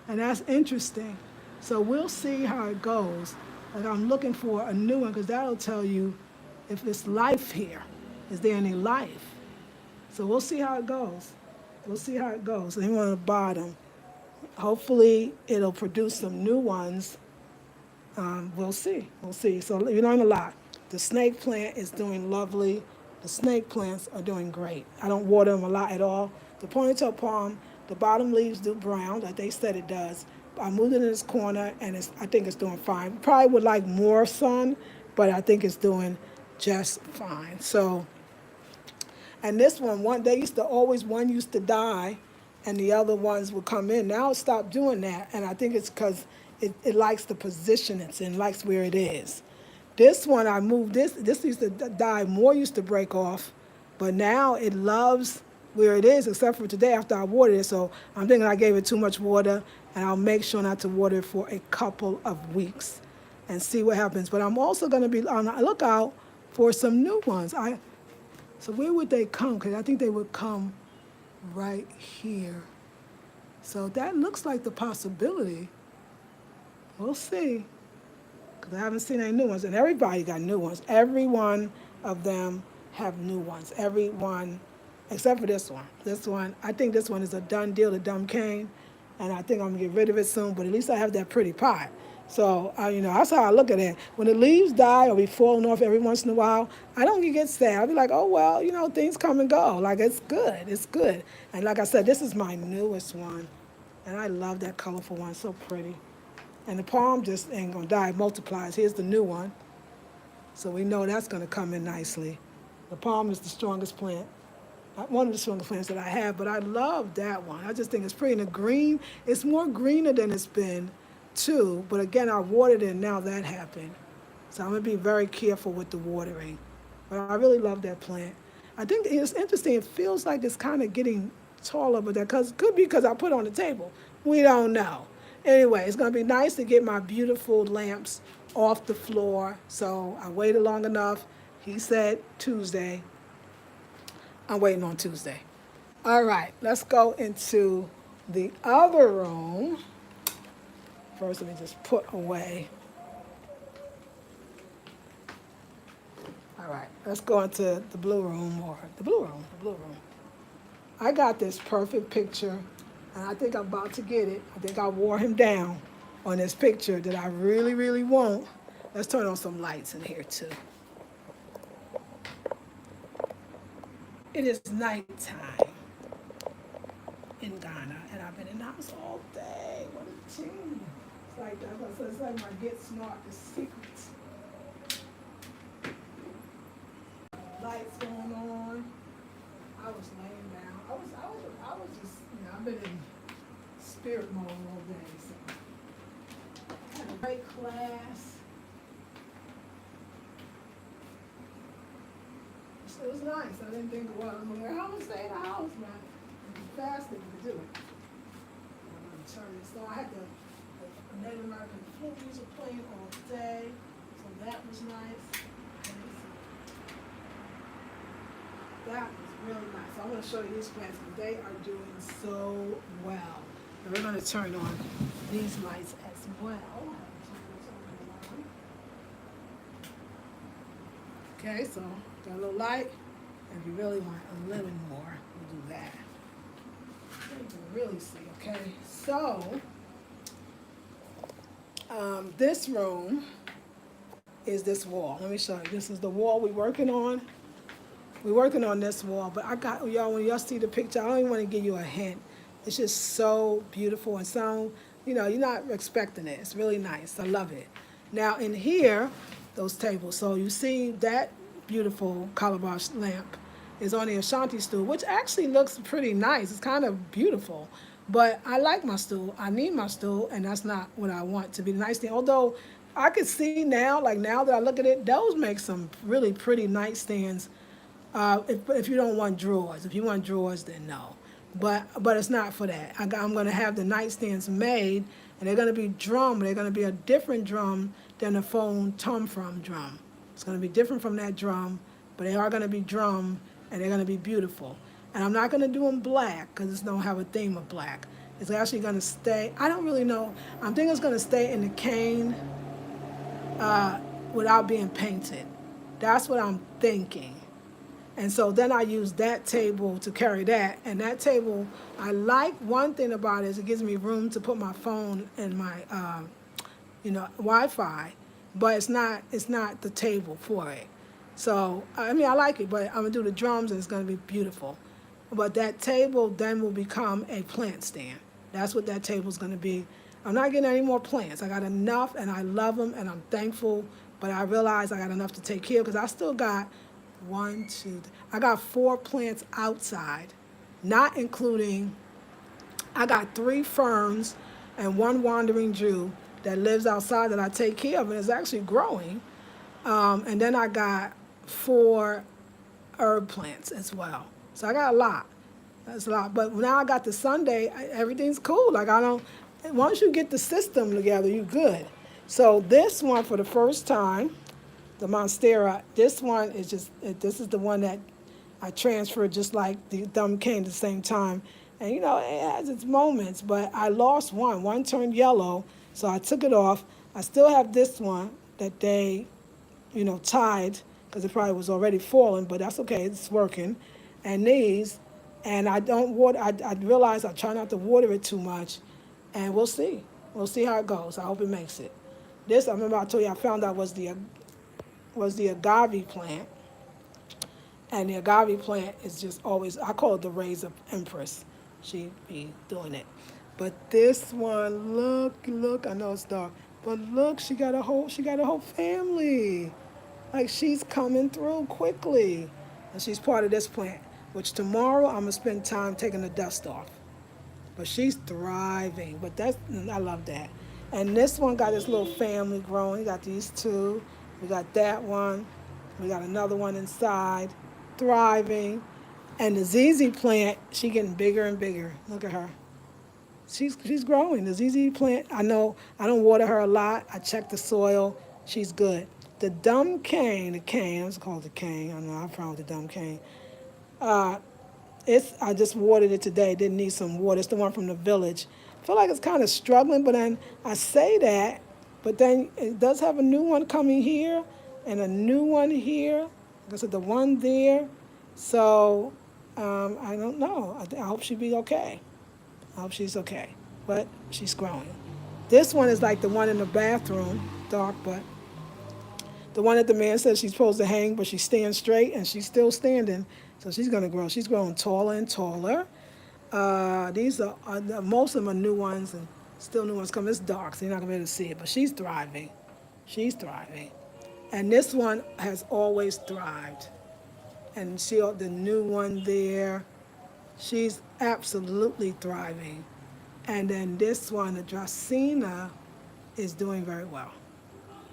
S1: And that's interesting. So we'll see how it goes. Like, I'm looking for a new one, because that'll tell you if there's life here. Is there any life? So we'll see how it goes. We'll see how it goes. Anyone on the bottom. Hopefully it'll produce some new ones. We'll see. We'll see. So you learn a lot. The snake plant is doing lovely. The snake plants are doing great. I don't water them a lot at all. The ponytail palm, the bottom leaves do brown, like they said it does. I moved it in this corner, and I think it's doing fine. Probably would like more sun, but I think it's doing just fine. So, and this one they used to always, one used to die, and the other ones would come in. Now it stopped doing that, and I think it's because it likes the position it's in, likes where it is. This one, I moved this used to die, more used to break off, but now it loves where it is, except for today after I watered it. So I'm thinking I gave it too much water, and I'll make sure not to water it for a couple of weeks and see what happens. But I'm also going to be on the lookout for some new ones. So where would they come? Because I think they would come right here. So that looks like the possibility. We'll see. Because I haven't seen any new ones. And everybody got new ones. Every one of them have new ones. Every one, except for this one. This one, I think this one is a done deal, the dumb cane. And I think I'm going to get rid of it soon. But at least I have that pretty pot. So, that's how I look at it. When the leaves die or be falling off every once in a while, I don't get sad. I'll be like, oh, well, things come and go. Like, it's good. It's good. And like I said, this is my newest one. And I love that colorful one. So pretty. And the palm just ain't going to die. It multiplies. Here's the new one. So we know that's going to come in nicely. The palm is the strongest plant. One of the strongest plants that I have. But I love that one. I just think it's pretty. And the green, it's more greener than it's been, too. But again, I watered it, and now that happened. So I'm going to be very careful with the watering. But I really love that plant. I think it's interesting. It feels like it's kind of getting taller, but that could be because I put it on the table. We don't know. Anyway, it's going to be nice to get my beautiful lamps off the floor. So I waited long enough. He said Tuesday. I'm waiting on Tuesday. All right, let's go into the other room. First, let me just put away. All right, let's go into the blue room, the blue room. I got this perfect picture, and I think I'm about to get it. I think I wore him down on this picture that I really, really want. Let's turn on some lights in here, too. It is nighttime in Ghana, and I've been in the house all day. What a team. It's like my Get Smart, the secrets. Lights going on. I was laying down. I was just, I've been in spirit mode all day. So I had a great class. It was nice. I didn't think, well, I'm going to stay in the house, man. It was fasting to do it. I'm going to turn this. So I had the Native American flute music playing all day. So that was nice. That was really nice. I want to show you these plants, and they are doing so well. And we're going to turn on these lights as well. Okay, so got a little light. And if you really want a little more, we'll do that. So you can really see, okay? So, this room is this wall. Let me show you. This is the wall we're working on. We're working on this wall, but I got, y'all, when y'all see the picture, I don't even want to give you a hint. It's just so beautiful and so, you're not expecting it. It's really nice. I love it. Now, in here, those tables. So you see that beautiful calabash lamp is on the Ashanti stool, which actually looks pretty nice. It's kind of beautiful. But I like my stool. I need my stool, and that's not what I want to be the nice thing. Although I could see now, like now that I look at it, those make some really pretty nightstands. If you don't want drawers. If you want drawers, then no. But it's not for that. I'm going to have the nightstands made, and they're going to be drum. They're going to be a different drum than the phone tom-from drum. It's going to be different from that drum, but they are going to be drum, and they're going to be beautiful. And I'm not going to do them black because it's don't have a theme of black. It's actually going to stay. I don't really know. I'm thinking it's going to stay in the cane without being painted. That's what I'm thinking. And so then I use that table to carry that. And that table, I like one thing about it is it gives me room to put my phone and my, Wi-Fi. But it's not the table for it. So, I mean, I like it, but I'm gonna do the drums and it's gonna be beautiful. But that table then will become a plant stand. That's what that table's gonna be. I'm not getting any more plants. I got enough and I love them and I'm thankful, but I realize I got enough to take care of because I still got I got 4 plants outside, not including, I got 3 ferns and 1 wandering Jew that lives outside that I take care of and is actually growing. And then I got 4 herb plants as well. So I got a lot. That's a lot. But now I got the Sunday, everything's cool. Like I don't, once you get the system together, you're good. So this one for the first time, the Monstera, this one is just, this is the one that I transferred just like the thumb cane at the same time. And you know, it has its moments, but I lost one. One turned yellow, so I took it off. I still have this one that they, you know, tied because it probably was already falling, but that's okay, it's working. And these, and I don't water, I realize I try not to water it too much, and we'll see. We'll see how it goes. I hope it makes it. This, I remember I told you I found out was the agave plant. And the agave plant is just always, I call it the rays of Empress. She be doing it. But this one, look, I know it's dark, but look, she got a whole family. Like she's coming through quickly. And she's part of this plant, which tomorrow I'm gonna spend time taking the dust off. But she's thriving. But that's, I love that. And this one got this little family growing. We got these 2. We got that one. We got another one inside, thriving. And the ZZ plant, she getting bigger and bigger. Look at her. She's growing. The ZZ plant, I know I don't water her a lot. I check the soil. She's good. The dumb cane, the cane, it's called the cane. I know I'm proud of the dumb cane. Uh, I just watered it today. It didn't need some water. It's the one from the village. I feel like it's kind of struggling, but then I say that, but then it does have a new one coming here and a new one here. Like I said, the one there. So I don't know. I hope she'll be okay. I hope she's okay. But she's growing. This one is like the one in the bathroom, dark, but the one that the man says she's supposed to hang, but she's staying straight and she's still standing. So she's going to grow. She's growing taller and taller. These are, most of them are new ones and still new ones coming. It's dark, so you're not going to be able to see it, but she's thriving. She's thriving. And this one has always thrived. And see the new one there, she's absolutely thriving. And then this one, the Dracaena, is doing very well.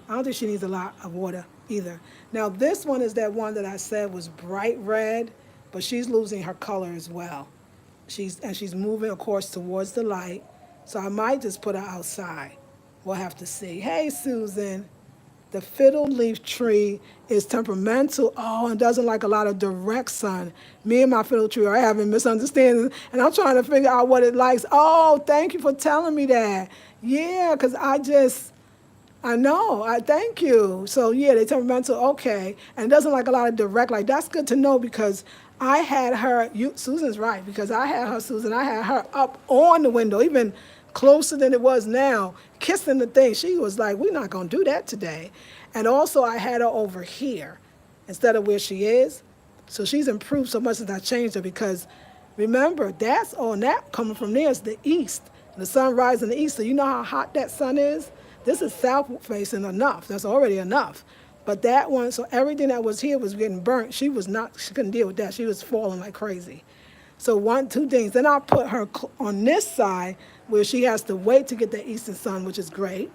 S1: I don't think she needs a lot of water either. Now this one is that one that I said was bright red, but she's losing her color as well. She's moving, of course, towards the light. So I might just put her outside. We'll have to see. Hey, Susan. The fiddle leaf tree is temperamental. Oh, and doesn't like a lot of direct sun. Me and my fiddle tree are having misunderstandings, and I'm trying to figure out what it likes. Oh, thank you for telling me that. Yeah, because I know. I thank you. So yeah, they temperamental. Okay, and it doesn't like a lot of direct light. That's good to know because I had her. Susan's right because I had her. Susan, I had her up on the window, even closer than it was now, kissing the thing. She was like, "We're not gonna do that today." And also, I had her over here instead of where she is. So she's improved so much since I changed her because remember, that's all that coming from there is the east. The sun rises in the east. So you know how hot that sun is? This is south facing enough. That's already enough. But that one, so everything that was here was getting burnt. She couldn't deal with that. She was falling like crazy. So 2 things. Then I'll put her on this side where she has to wait to get the eastern sun, which is great.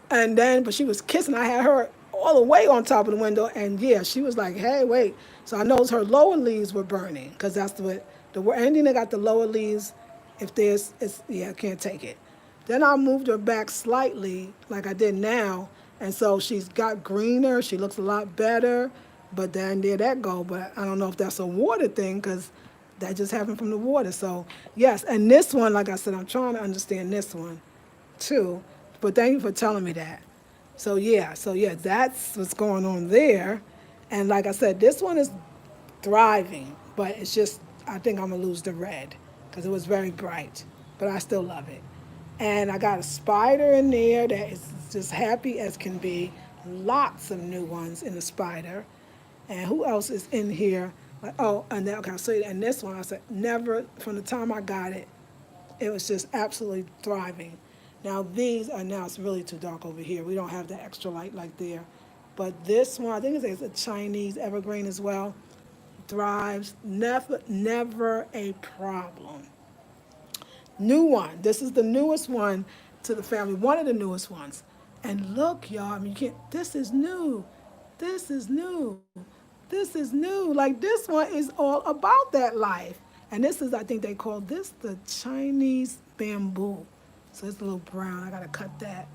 S1: And then, but she was kissing. I had her all the way on top of the window. And yeah, she was like, hey, wait. So I noticed her lower leaves were burning because that's anything that got the lower leaves, I can't take it. Then I moved her back slightly like I did now. And so she's got greener. She looks a lot better. But then there that go. But I don't know if that's a water thing because that just happened from the water. So yes, and this one, like I said, I'm trying to understand this one too. But thank you for telling me that. So yeah, that's what's going on there. And like I said, this one is thriving, but it's just, I think I'm gonna lose the red because it was very bright, but I still love it. And I got a spider in there that is just happy as can be. lots of new ones in the spider. And who else is in here? Like, oh, and then, okay, I'll show you. And this one, I said, never, from the time I got it, it was just absolutely thriving. Now these are, now it's really too dark over here. We don't have the extra light like there. But this one, I think it's a Chinese evergreen as well, thrives, never a problem. New one. This is the newest one to the family, one of the newest ones. And look, y'all, I mean, you can't, this is new. This is new. This is new. Like, this one is all about that life. And this is, I think they call this the Chinese bamboo. So it's a little brown. I got to cut that.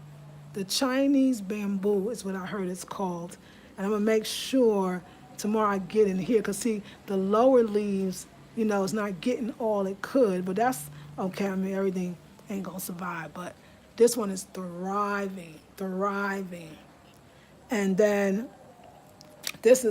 S1: The Chinese bamboo is what I heard it's called. And I'm going to make sure tomorrow I get in here. Because, see, the lower leaves, you know, it's not getting all it could. But that's okay. I mean, everything ain't going to survive. But this one is thriving, thriving. And then this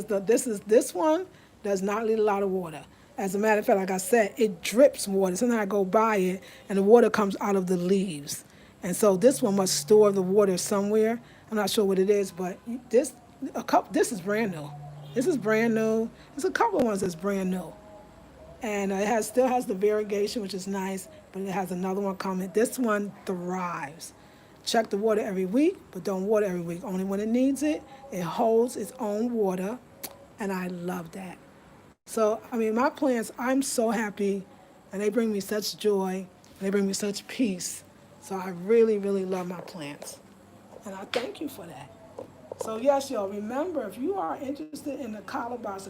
S1: one does not need a lot of water. As a matter of fact, like I said, it drips water. Sometimes I go by it and the water comes out of the leaves. And so this one must store the water somewhere. I'm not sure what it is, but this is brand new. This is brand new. There's a couple of ones that's brand new. And it still has the variegation, which is nice, but it has another one coming. This one thrives. Check the water every week, but don't water every week. Only when it needs it. It holds its own water, and I love that. So, I mean, my plants, I'm so happy, and they bring me such joy, and they bring me such peace. So I really, really love my plants, and I thank you for that. So yes, y'all, remember, if you are interested in the calabash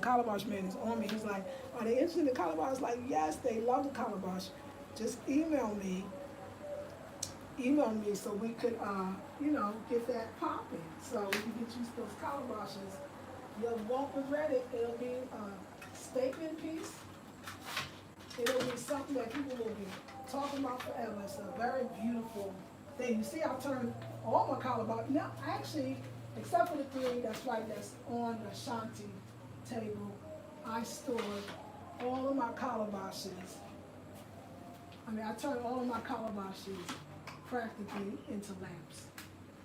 S1: man is on me. He's like, are they interested in the calabash? Like, yes, they love the calabash. Just email me so we could, get that popping. So we can get you those calabashes. You'll won't regret it. It'll be a statement piece. It'll be something that people will be talking about forever. It's a very beautiful thing. You see, I turned all my calabash. Now, actually, except for the three that's on the Shanti table, I stored all of my calabashes. I turned all of my calabashes practically into lamps.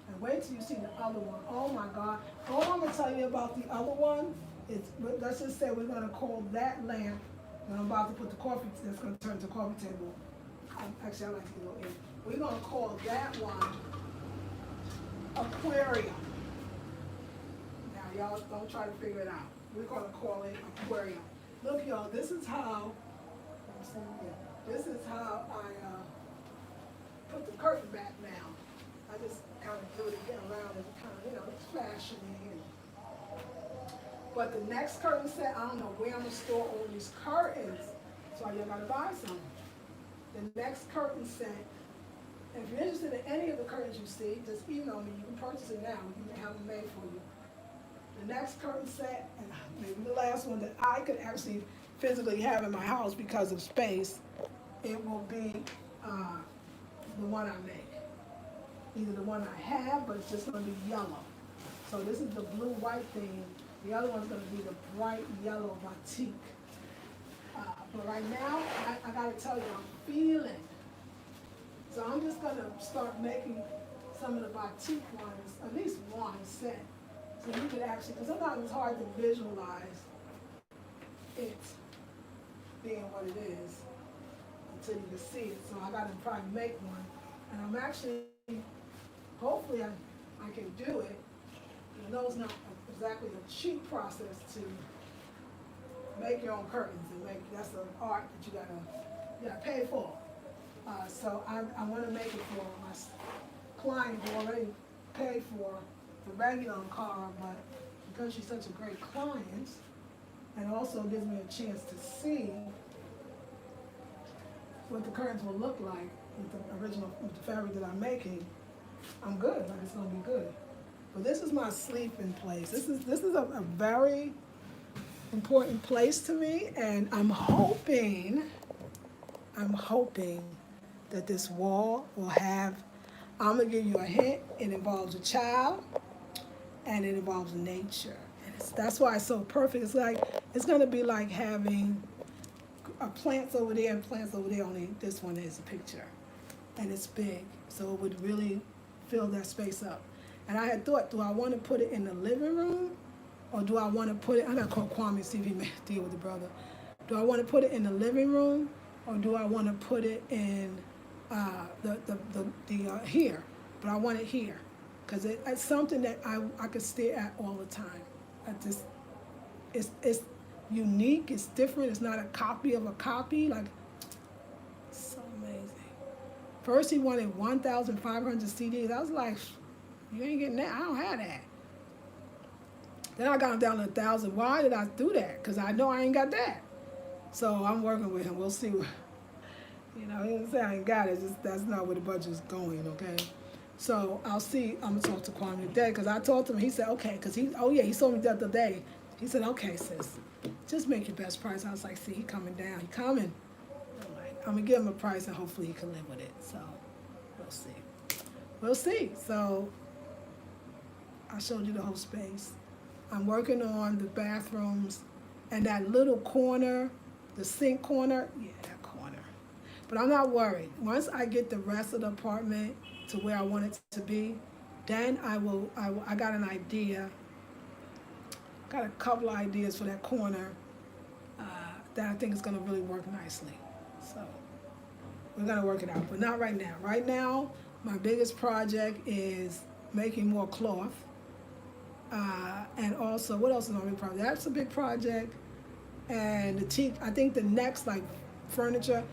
S1: And wait till you see the other one. Oh my God. All I'm going to tell you about the other one is, let's just say we're going to call that lamp, when I'm about to put the coffee, that's going to turn to coffee table. Actually, I like to go in. We're going to call that one aquarium. Now, y'all don't try to figure it out. We're going to call it aquarium. Look, y'all, this is how I put the curtain back now. I just kind of do it again around and kind of, it's fashioning. But the next curtain set, I don't know where I'm going to store all these curtains. So you got to buy some. The next curtain set, and if you're interested in any of the curtains you see, just email me. You can purchase it now. We can have them made for you. The next curtain set, and maybe the last one that I could actually physically have in my house because of space, it will be the one I make. Either the one I have, but it's just going to be yellow. So this is the blue-white theme. The other one's going to be the bright yellow batik. But right now, I got to tell you, I'm feeling. So I'm just going to start making some of the batik ones, at least one set. So you could actually, because sometimes it's hard to visualize it being what it is until you can see it. So I got to probably make one. And I'm actually, hopefully I can do it. I know it's not exactly a cheap process to make your own curtains and that's an art that you gotta pay for. So I want to make it for my client who already paid for the regular car, but because she's such a great client, and also gives me a chance to see what the curtains will look like with the fabric that I'm making, I'm good. Like, it's gonna be good. But this is my sleeping place. This is a very important place to me, and I'm hoping that this wall will have, I'm gonna give you a hint, it involves a child, and it involves nature. And that's why it's so perfect. It's gonna be like having plants over there and plants over there, only this one is a picture. And it's big, so it would really fill that space up. And I had thought, do I want to put it in the living room, or do I want to put it? I gotta call Kwame, see if he may deal with the brother. Do I want to put it in the living room, or do I want to put it in the here? But I want it here because it's something that I could stare at all the time. I just it's unique. It's different. It's not a copy of a copy. Like, so amazing. First, he wanted 1,500 CDs. I was like, you ain't getting that. I don't have that. Then I got him down to 1,000. Why did I do that? Because I know I ain't got that. So I'm working with him. We'll see. He didn't say I ain't got it. Just, that's not where the budget's going, okay? So I'll see. I'm going to talk to Kwame today because I talked to him. He said, okay, because he told me the other day. He said, okay, sis, just make your best price. I was like, see, he coming down. He coming. I'm going to give him a price and hopefully he can live with it. So we'll see. We'll see. So I showed you the whole space. I'm working on the bathrooms and that little corner, the sink corner. Yeah, that corner. But I'm not worried. Once I get the rest of the apartment to where I want it to be, then I got an idea. Got a couple of ideas for that corner that I think is going to really work nicely. So we're going to work it out, but not right now. Right now, my biggest project is making more cloth. And also, what else is my big project? That's a big project. And I think the next furniture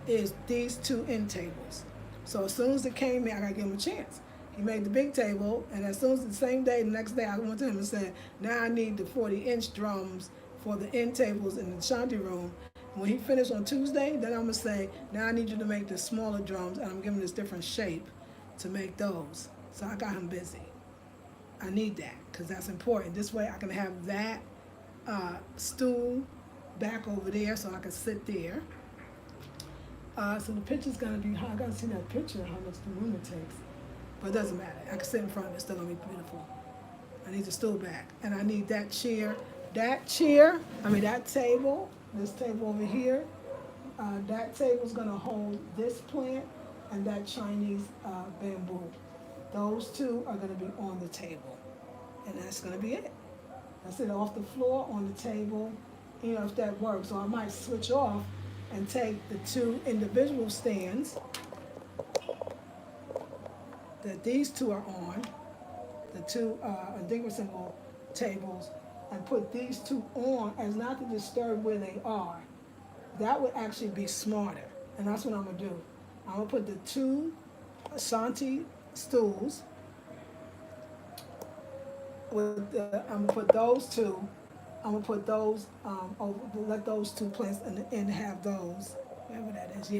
S1: is these 2 end tables. So as soon as it came in, I gotta give him a chance. He made the big table, and as soon as the same day, the next day, I went to him and said, now I need the 40-inch drums for the end tables in the shanty room. When he finished on Tuesday, then I'm gonna say, now I need you to make the smaller drums, and I'm giving this different shape to make those. So I got him busy. I need that, because that's important. This way I can have that stool back over there so I can sit there. So the picture's gonna be, I gotta see that picture, how much the room it takes. But it doesn't matter. I can sit in front of it, it's still gonna be beautiful. I need the stool back. And I need that chair, that table, this table over here. That table's gonna hold this plant and that Chinese bamboo. Those 2 are gonna be on the table. And that's gonna be it. That's it, off the floor, on the table, if that works. So I might switch off and take the 2 individual stands that these 2 are on, the 2 single tables, and put these 2 on as not to disturb where they are. That would actually be smarter, and that's what I'm gonna do. I'm gonna put the 2 Ashanti stools. I'm gonna put those 2. I'm gonna put those over. Let those 2 plants and have those, whatever that is,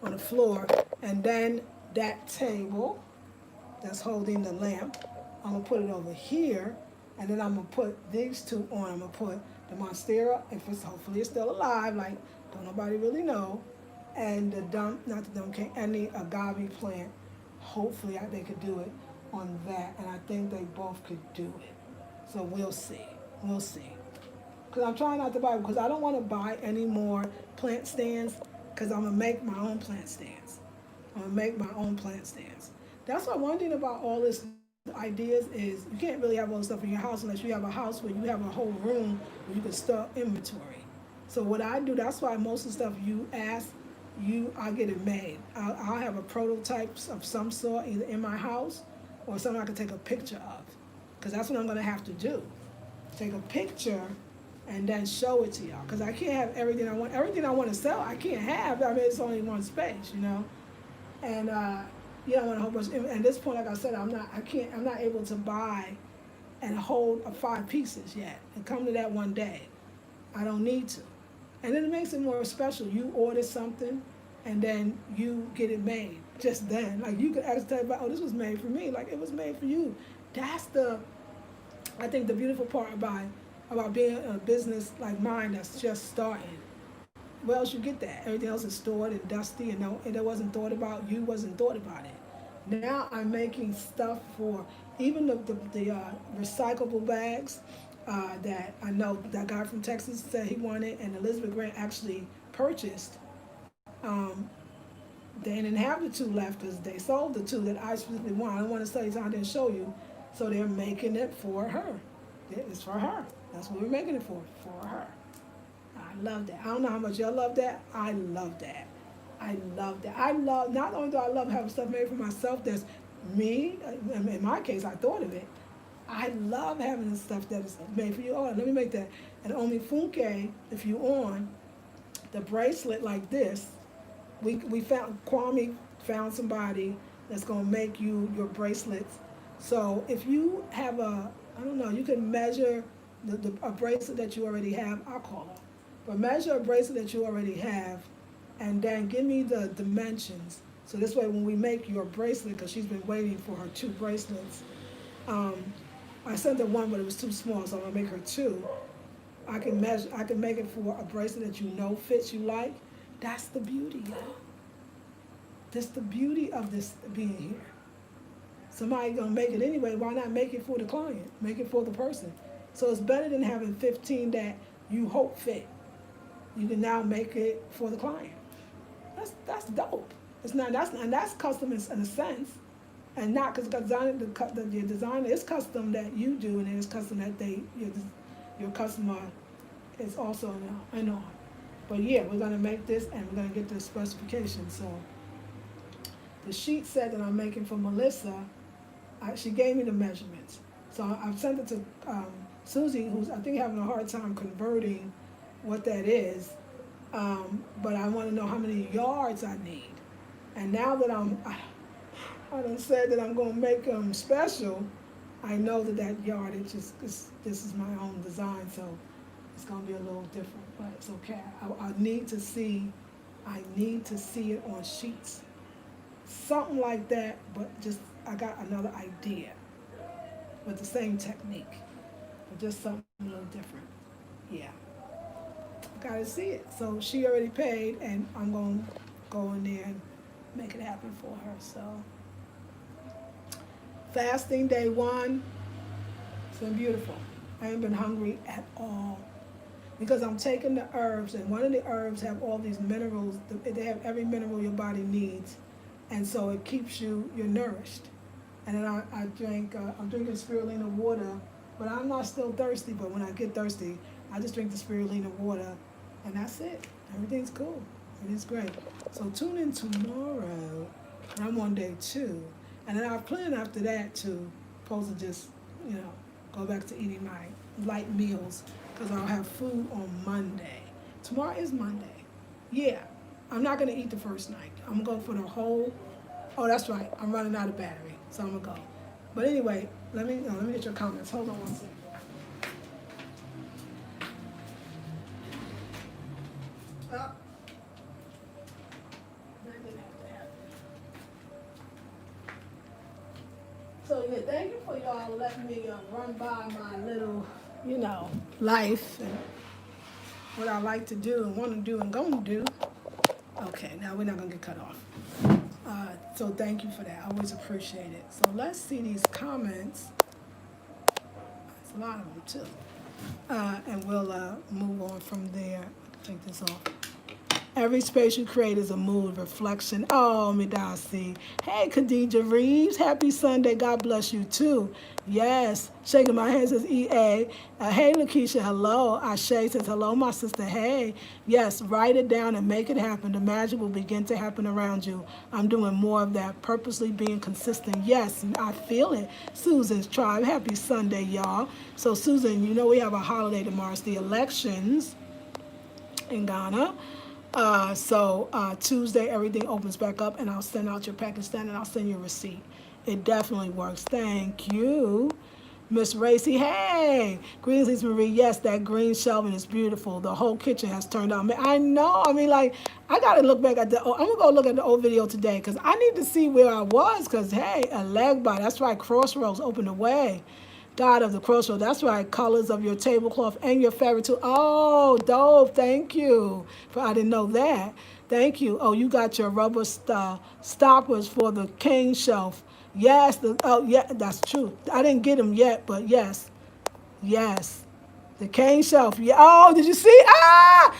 S1: on the floor. And then that table that's holding the lamp, I'm gonna put it over here. And then I'm gonna put these 2 on. I'm gonna put the monstera, if hopefully it's still alive. Don't nobody really know. And and the agave plant. Hopefully they could do it on that, and I think they both could do it. So we'll see. Because I'm trying not to buy, because I don't want to buy any more plant stands, because I'm gonna make my own plant stands. That's what one thing about all this ideas is you can't really have all this stuff in your house unless you have a house where you have a whole room where you can store inventory. So what I do, that's why most of the stuff you ask, I get it made. I'll have a prototype of some sort either in my house or something I can take a picture of, because that's what I'm going to have to do. Take a picture and then show it to y'all, because I can't have everything I want. Everything I want to sell, I can't have. It's only one space, And I want a whole bunch. And at this point, like I said, I'm not able to buy and hold 5 pieces yet and come to that one day. I don't need to. And then it makes it more special. You order something, and then you get it made just then. You could actually tell about, this was made for me. It was made for you. That's I think the beautiful part about being a business like mine that's just starting. Where else you get that? Everything else is stored and dusty, and it wasn't thought about. You wasn't thought about it. Now I'm making stuff for even the recyclable bags. That I know that guy from Texas said he wanted, and Elizabeth Grant actually purchased. They didn't have the 2 left because they sold the 2 that I specifically wanted. I don't want to say something I didn't show you. So they're making it for her. It's for her. That's what we're making it for her. I love that. I don't know how much y'all love that. I love that. I love that. I love, not only do I love having stuff made for myself that's me, in my case, I thought of it. I love having the stuff that is made for you. Oh, let me make that. And only Funke, if you on, the bracelet like this, we found, Kwame found somebody that's gonna make you your bracelets. So if you have I don't know, you can measure a bracelet that you already have, I'll call her. But measure a bracelet that you already have, and then give me the dimensions. So this way when we make your bracelet, because she's been waiting for her 2 bracelets, I sent her 1, but it was too small, so I'm gonna make her 2. I can make it for a bracelet that you know fits you like. That's the beauty, y'all. That's the beauty of this being here. Somebody gonna make it anyway, why not make it for the client? Make it for the person. So it's better than having 15 that you hope fit. You can now make it for the client. That's dope. That's custom in a sense, and not because your designer is custom that you do, and it's custom that your customer is also in on. But yeah, we're gonna make this, and we're gonna get the specifications. So the sheet set that I'm making for Melissa, she gave me the measurements. So I've sent it to Susie, who's I think having a hard time converting what that is. But I want to know how many yards I need. And now that I done said that I'm going to make them special, I know that yardage this is my own design, so it's going to be a little different, but it's okay. I need to see it on sheets. Something like that, but just, I got another idea with the same technique, but just something a little different. Yeah. Gotta see it. So she already paid, and I'm gonna go in there and make it happen for her. So fasting day 1, it's been beautiful. I ain't been hungry at all because I'm taking the herbs, and one of the herbs have all these minerals. They have every mineral your body needs, and so it keeps you're nourished. And then I'm drinking spirulina water, but I'm not still thirsty. But when I get thirsty, I just drink the spirulina water. And that's it. Everything's cool. Everything's great. So tune in tomorrow. And I'm on day 2. And then I plan after that to supposed to just, go back to eating my light meals, because I'll have food on Monday. Tomorrow is Monday. Yeah. I'm not going to eat the first night. I'm going to go for the whole, oh, that's right. I'm running out of battery. So I'm going to go. But anyway, let me get your comments. Hold on one second. So yeah, thank you for y'all letting me run by my little, life and what I like to do and want to do and gonna do. Okay, now we're not gonna get cut off. So thank you for that. I always appreciate it. So let's see these comments. There's a lot of them too. And we'll move on from there. Take this off. Every space you create is a mood, reflection. Oh, Midasi. Hey, Khadija Reeves. Happy Sunday. God bless you, too. Yes. Shaking my head says EA. Hey, Lakeisha. Hello. Ashe says hello, my sister. Hey. Yes, write it down and make it happen. The magic will begin to happen around you. I'm doing more of that. Purposely being consistent. Yes, I feel it. Susan's Tribe. Happy Sunday, y'all. So, Susan, we have a holiday tomorrow. It's the elections in Ghana. So Tuesday, everything opens back up, and I'll send out your package stand, and I'll send you a receipt. It definitely works. Thank you. Miss Racy, hey. Greetings, Lisa Marie. Yes, that green shelving is beautiful. The whole kitchen has turned out. I know. I got to look back at I'm going to go look at the old video today, because I need to see where I was, because, hey, a leg by. That's right, Crossroads opened the way. God of the Crossroads. That's right. Colors of your tablecloth and your fabric too. Oh, dope. Thank you. I didn't know that. Thank you. Oh, you got your rubber stoppers for the king shelf. Yes. Yeah, that's true. I didn't get them yet, but yes. Yes. The cane shelf. Yeah. Oh, did you see? I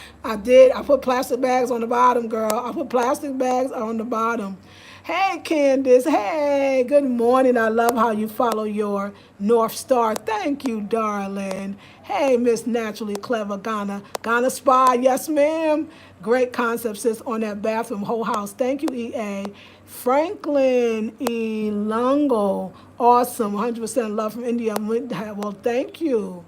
S1: did. I put plastic bags on the bottom, girl. I put plastic bags on the bottom. Hey, Candace. Hey, good morning. I love how you follow your North Star. Thank you, darling. Hey, Miss Naturally Clever Ghana. Ghana Spy. Yes, ma'am. Great concept, sis, on that bathroom whole house. Thank you, EA. Franklin Elongo. Awesome. 100% love from India. Well, thank you.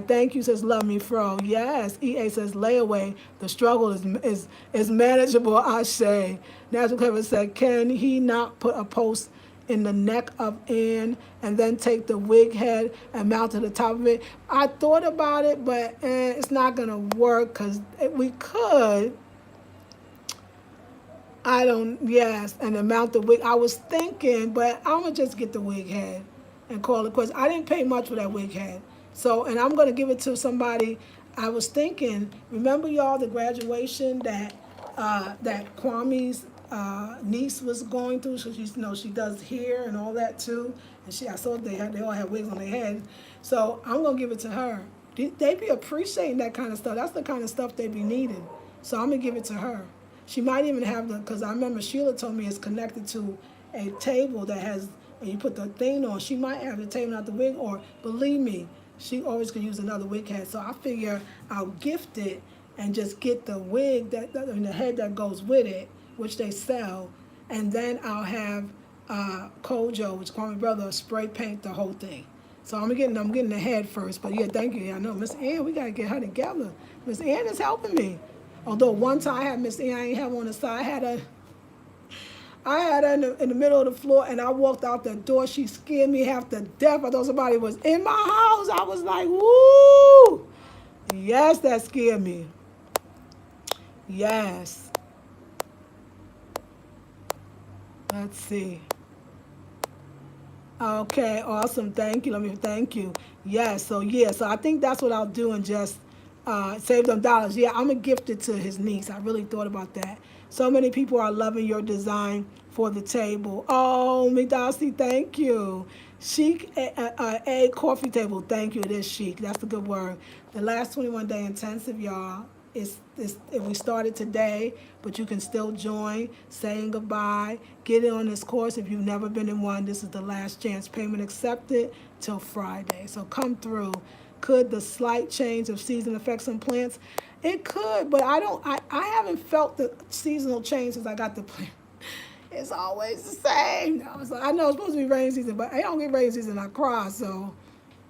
S1: Thank you, says Love Me Fro. Yes, EA says layaway. The struggle is manageable, I say. Natural Clever said, can he not put a post in the neck of Ann and then take the wig head and mount to the top of it? I thought about it, but it's not going to work because we could. I don't, yes, and then mount the wig. I was thinking, but I'm going to just get the wig head and call it quits. I didn't pay much for that wig head. So, and I'm going to give it to somebody. I was thinking, remember y'all the graduation that that Kwame's niece was going through? So she's, she does hair and all that too. And I saw they all had wigs on their head. So I'm going to give it to her. They be appreciating that kind of stuff. That's the kind of stuff they be needing. So I'm going to give it to her. She might even have because I remember Sheila told me it's connected to a table that has, and you put the thing on. She might have the table, not the wig, or believe me, she always could use another wig head. So I figure I'll gift it and just get the wig, the head that goes with it, which they sell, and then I'll have Kojo, which is Kwame's brother, spray paint the whole thing. So I'm getting the head first. But yeah, thank you. I know Miss Ann, we gotta get her together. Miss Ann is helping me. Although one time I had Miss Ann, I ain't have her on the side. I had her in the middle of the floor, and I walked out the door. She scared me half to death. I thought somebody was in my house. I was like, woo! Yes, that scared me. Yes. Let's see. Okay, awesome. Thank you. Thank you. Yes, so I think that's what I'll do and just save them dollars. Yeah, I'm going to gift it to his niece. I really thought about that. So many people are loving your design for the table. Oh, Midasi, thank you. Chic, a coffee table. Thank you. It is chic. That's the good word. The last 21-day intensive, y'all, we started today, but you can still join. Saying goodbye. Get in on this course if you've never been in one. This is the last chance. Payment accepted till Friday. So come through. Could the slight change of season affect some plants? It could, but I haven't felt the seasonal change since I got the plant. It's always the same. I know it's supposed to be rain season, but I don't get rain season, I cry, so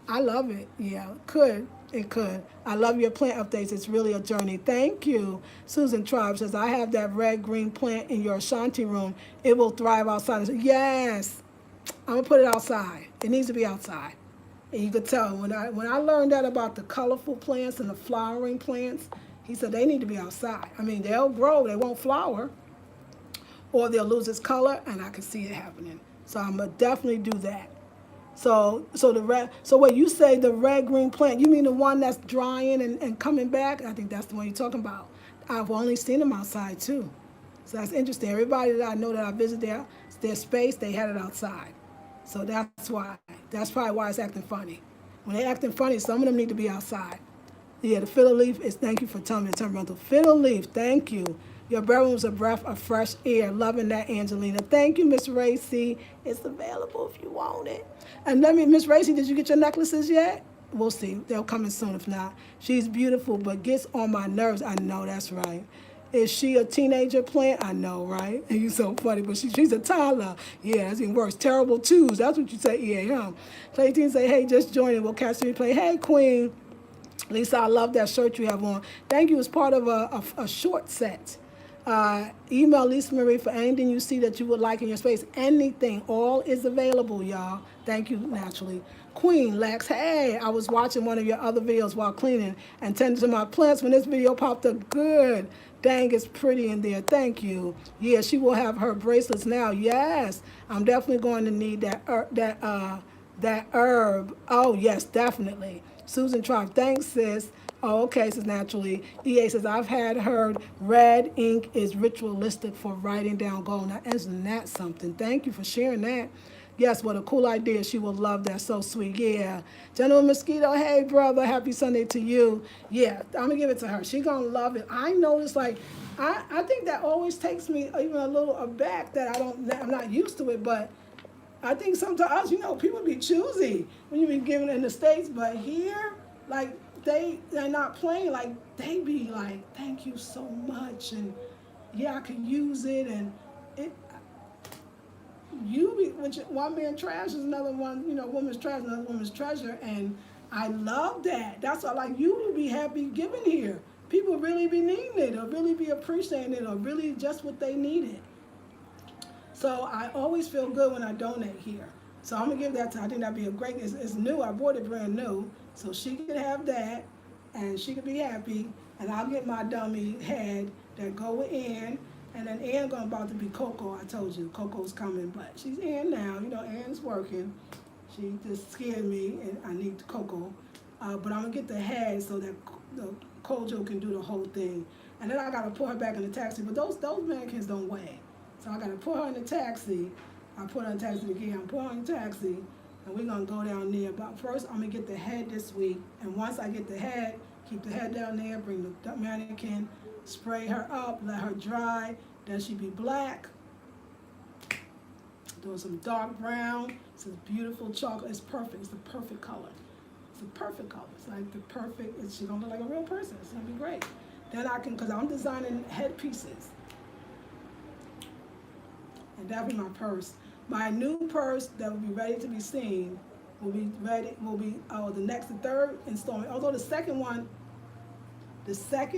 S1: I love it. Yeah, it could. I love your plant updates. It's really a journey. Thank you. Susan Tribe says, I have that red-green plant in your Ashanti room. It will thrive outside. Yes, I'm going to put it outside. It needs to be outside. And you could tell when I learned that about the colorful plants and the flowering plants, he said they need to be outside. I mean, they'll grow, they won't flower, or they'll lose its color, and I can see it happening. So I'm gonna definitely do that. So what you say, the red green plant, you mean the one that's drying and coming back? I think that's the one you're talking about. I've only seen them outside too. So that's interesting. Everybody that I know that I visit their space, they had it outside. So that's why. That's probably why it's acting funny. When they're acting funny, some of them need to be outside. Yeah, the fiddle leaf is, thank you for telling me the temperamental. Fiddle leaf, thank you. Your bedroom's a breath of fresh air. Loving that, Angelina. Thank you, Miss Racy. It's available if you want it. And Miss Racy, did you get your necklaces yet? We'll see. They'll come in soon if not. She's beautiful, but gets on my nerves. I know, that's right. Is she a teenager plant? I know, right? And you're so funny, but she's a toddler. Yeah, that's even worse. Terrible twos. That's what you say, yeah. Clayton say, hey, just join it. We'll catch the replay. Hey, Queen. Lisa, I love that shirt you have on. Thank you. It's part of a short set. Email Lisa Marie for anything you see that you would like in your space. Anything. All is available, y'all. Thank you, Naturally. Queen Lex, hey, I was watching one of your other videos while cleaning and tending to my plants when this video popped up. Good. Dang, it's pretty in there. Thank you. Yeah, she will have her bracelets now. Yes, I'm definitely going to need that herb. Oh, yes, definitely. Susan Tribe, thanks, sis. Oh, okay, says Naturally. EA says, I've heard red ink is ritualistic for writing down goals. Now, isn't that something? Thank you for sharing that. Yes, what a cool idea. She will love that. So sweet. Yeah. General Mosquito, hey, brother. Happy Sunday to you. Yeah, I'm going to give it to her. She's going to love it. I noticed, I think that always takes me even a little aback that I'm not used to it, but I think sometimes, people be choosy when you be giving in the States, but here, like, they're not playing, like, they be like, thank you so much, and yeah, I can use it, and it, which one man trash is another one, woman's trash, another woman's treasure, and I love that. That's why, like, you would be happy giving here. People really be needing it, or really be appreciating it, or really just what they needed. So I always feel good when I donate here. So I'm gonna give that to. I think that'd be a great. It's new. I bought it brand new, so she could have that, and she could be happy. And I'll get my dummy head that go in, and then Ann about to be Coco. I told you Coco's coming, but she's in now. Ann's working. She just scared me, and I need the Coco. But I'm gonna get the head so that the Kojo can do the whole thing, and then I gotta put her back in the taxi. But those mannequins don't weigh. So I got to put her in the taxi. I put her in the taxi again. Put her in the taxi, and we're going to go down there. But first, I'm going to get the head this week. And once I get the head, keep the head down there, bring the mannequin, spray her up, let her dry. Then she be black. Do some dark brown. It's a beautiful chocolate. It's perfect. It's the perfect color. It's the perfect color. It's like the perfect. She's going to look like a real person. It's going to be great. Then I can, because I'm designing headpieces. And that'll be my purse. My new purse that will be ready to be seen the third installment. Although the second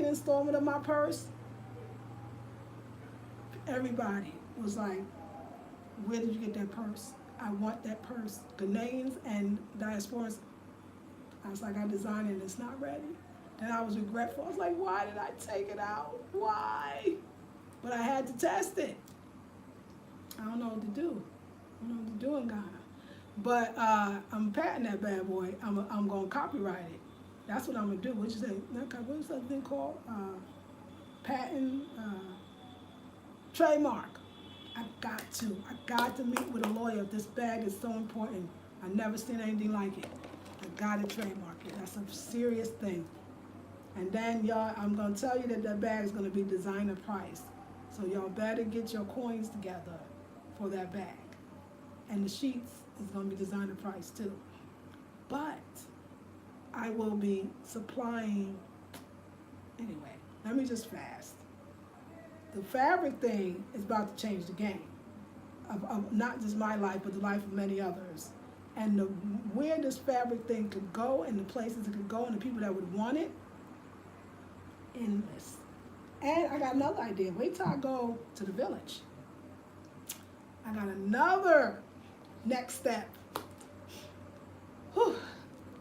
S1: installment of my purse, everybody was like, where did you get that purse? I want that purse. Ghanaians and diasporans, I was like, I designed it and it's not ready. Then I was regretful. I was like, why did I take it out? Why? But I had to test it. I don't know what to do. I don't know what to do in Ghana. But I'm patenting that bad boy. I'm going to copyright it. That's what I'm going to do. What you say? What's that thing called? Patent, trademark. I got to meet with a lawyer. This bag is so important. I've never seen anything like it. I got to trademark it. That's a serious thing. And then, y'all, I'm going to tell you that bag is going to be designer price. So y'all better get your coins together for that bag. And the sheets is going to be designer price too. But I will be supplying, anyway, let me just fast. The fabric thing is about to change the game of not just my life, but the life of many others. And where this fabric thing could go and the places it could go and the people that would want it, endless. And I got another idea. Wait till I go to the village. I got another next step. Whew.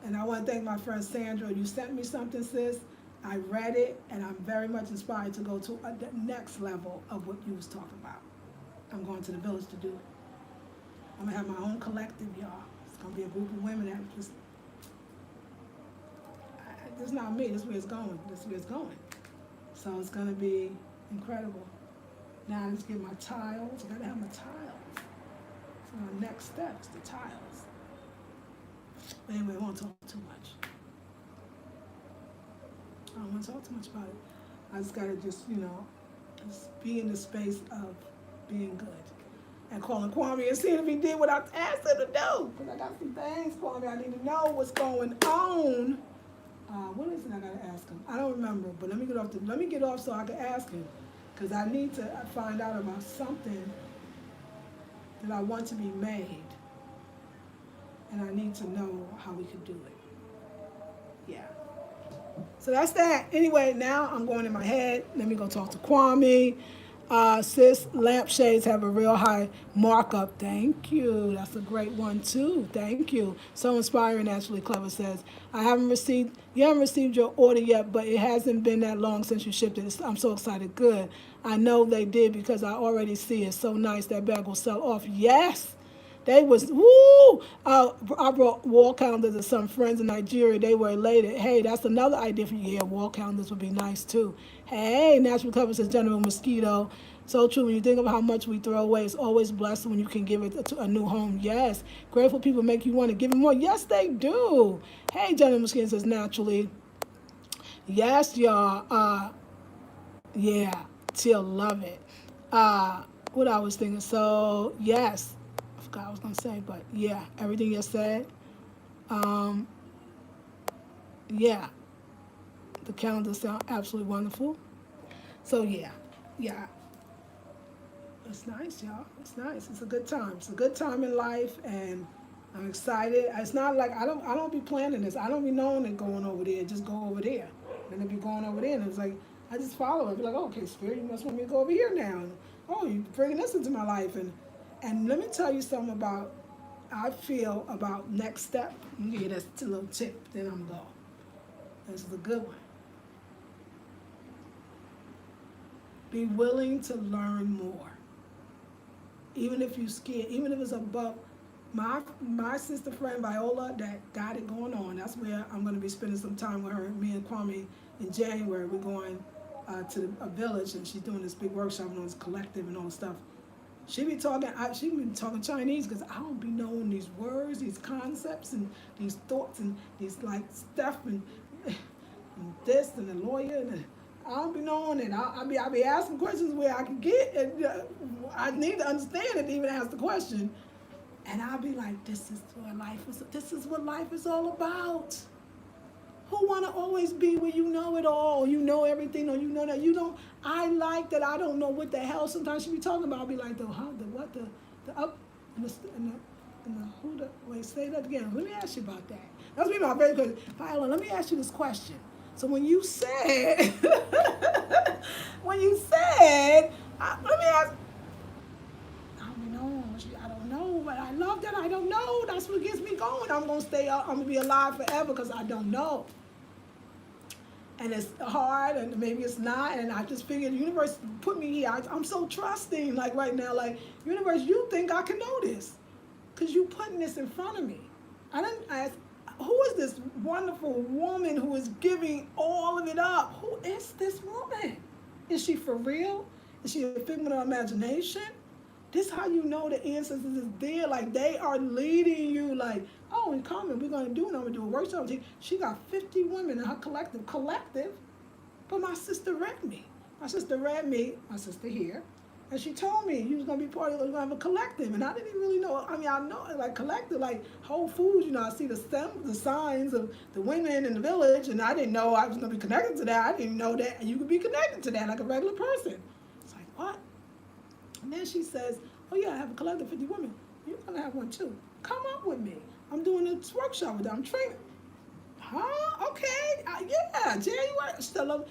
S1: And I want to thank my friend Sandra. You sent me something, sis. I read it, and I'm very much inspired to go to the next level of what you was talking about. I'm going to the village to do it. I'm going to have my own collective, y'all. It's going to be a group of women that just, this is not me. This is where it's going. This is where it's going. So it's going to be incredible. Now let's get my tiles. I got to have my tiles. So my next step is the tiles. But anyway, I won't talk too much. I don't want to talk too much about it. I just got to just be in the space of being good. And calling Kwame and seeing if he did what I asked him to do. Because I got some things, Kwame, I need to know what's going on. What is it I got to ask him? I don't remember, but let me get off so I can ask him. Because I need to find out about something that I want to be made. And I need to know how we could do it. Yeah. So that's that. Anyway, now I'm going in my head. Let me go talk to Kwame. Sis, lampshades have a real high markup. Thank you. That's a great one too. Thank you. So inspiring, Naturally Clever says, you haven't received your order yet, but it hasn't been that long since you shipped it. I'm so excited. Good. I know they did because I already see it. So nice. That bag will sell off. Yes. They was, woo! I brought wall calendars to some friends in Nigeria. They were elated. Hey, that's another idea for you. Yeah, wall calendars would be nice too. Hey, Natural Cover says General Mosquito. So true. When you think of how much we throw away, it's always blessed when you can give it to a new home. Yes. Grateful people make you want to give it more. Yes, they do. Hey, General Mosquito says Naturally. Yes, y'all. Yeah. She'll love it. What I was thinking. So yes, I forgot what I was gonna say, but yeah, everything you said. Um, yeah, the calendar sound absolutely wonderful. So yeah, yeah, it's nice, y'all. It's nice. It's a good time. It's a good time in life, and I'm excited. It's not like I don't be planning this. I don't be knowing it going over there. Just go over there, and it be going over there, and it's like I just follow it. Be like, oh, okay, Spirit, you must want me to go over here now. And, oh, you bringing this into my life, and let me tell you something about I feel about next step. Let me give you this little tip. Then I'm going. This is a good one. Be willing to learn more. Even if you're scared, even if it's above my sister friend Viola that got it going on. That's where I'm going to be spending some time with her. Me and Kwame in January. We're going to a village, and she's doing this big workshop on this collective and all this stuff. She be talking. She been talking Chinese because I don't be knowing these words, these concepts, and these thoughts, and these like stuff, and this and the lawyer, and I don't be knowing it. I be asking questions where I can get, and I need to understand it to even ask the question. And I'll be like, this is what life is. This is what life is all about. Who want to always be where you know it all, you know everything, or you know that you don't. I like that I don't know what the hell sometimes she be talking about. I'll be like, the how, the what, the up, and the who, the, wait, say that again. Let me ask you about that. That's me my favorite question. Viola, let me ask you this question. So when you said, let me ask, I don't know, but I love that I don't know. That's what gets me going. I'm going to stay up, I'm going to be alive forever because I don't know. And it's hard, and maybe it's not, and I just figured the universe put me here. I'm so trusting, like right now, like, universe, you think I can know this because you putting this in front of me. I didn't ask, who is this wonderful woman who is giving all of it up? Who is this woman? Is she for real? Is she a figment of imagination? This how you know the ancestors is there. Like, they are leading you. Like, oh, in common, we're going to do it. I'm going to do a workshop. She got 50 women in her collective. But my sister read me. My sister here, and she told me you was going to be part of it. We're going to have a collective. And I didn't even really know. I mean, I know, like, collective, like Whole Foods, I see the signs of the women in the village, and I didn't know I was going to be connected to that. I didn't know that you could be connected to that like a regular person. It's like, what? And then she says, oh yeah, I have a collective of 50 women. You're going to have one too. Come up with me. I'm doing this workshop with them. I'm training. Huh? Okay. Yeah, January. She told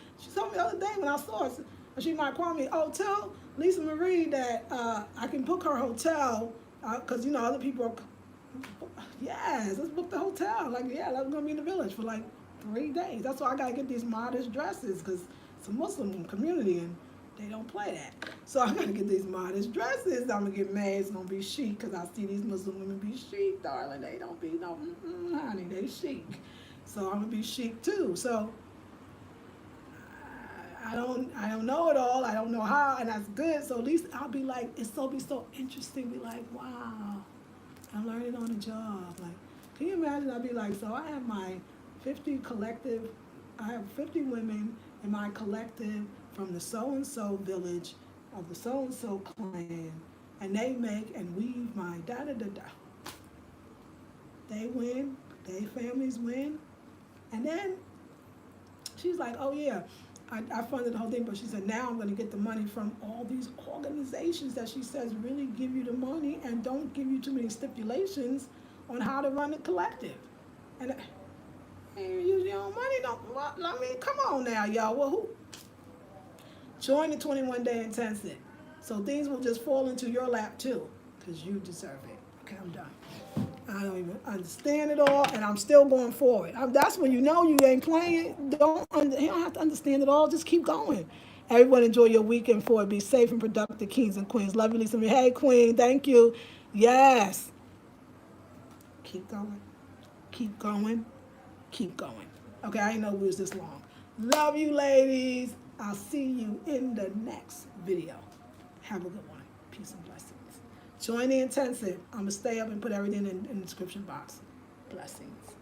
S1: me the other day when I saw her, she might call me, oh, tell Lisa Marie that I can book her hotel because, other people are, yes, let's book the hotel. Like, yeah, I'm going to be in the village for like 3 days. That's why I got to get these modest dresses because it's a Muslim community and they don't play that. So I gotta get these modest dresses. I'm gonna get mad. It's gonna be chic because I see these Muslim women be chic, darling. They don't be no, honey, they chic. So I'm gonna be chic too. So I don't know it all. I don't know how, and that's good. So at least I'll be like, be so interesting. Be like, wow, I'm learning on the job. Like, can you imagine? I'll be like, so I have my 50 collective. I have 50 women in my collective from the so-and-so village of the so-and-so clan, and they make and weave my da-da-da-da. They win, they families win, and then she's like, oh yeah, I funded the whole thing, but she said, now I'm gonna get the money from all these organizations that she says really give you the money and don't give you too many stipulations on how to run the collective. And you use your own money, come on now, y'all, well, who? Join the 21-day intensive. So things will just fall into your lap too, because you deserve it. Okay, I'm done. I don't even understand it all, and I'm still going forward. That's when you know you ain't playing. You don't have to understand it all. Just keep going. Everyone enjoy your weekend for it. Be safe and productive, kings and queens. Love you, Lisa. Hey, queen, thank you. Yes. Keep going. Keep going. Keep going. Okay, I didn't know we was this long. Love you, ladies. I'll see you in the next video. Have a good one. Peace and blessings. Join the intensive. I'm going to stay up and put everything in the description box. Blessings.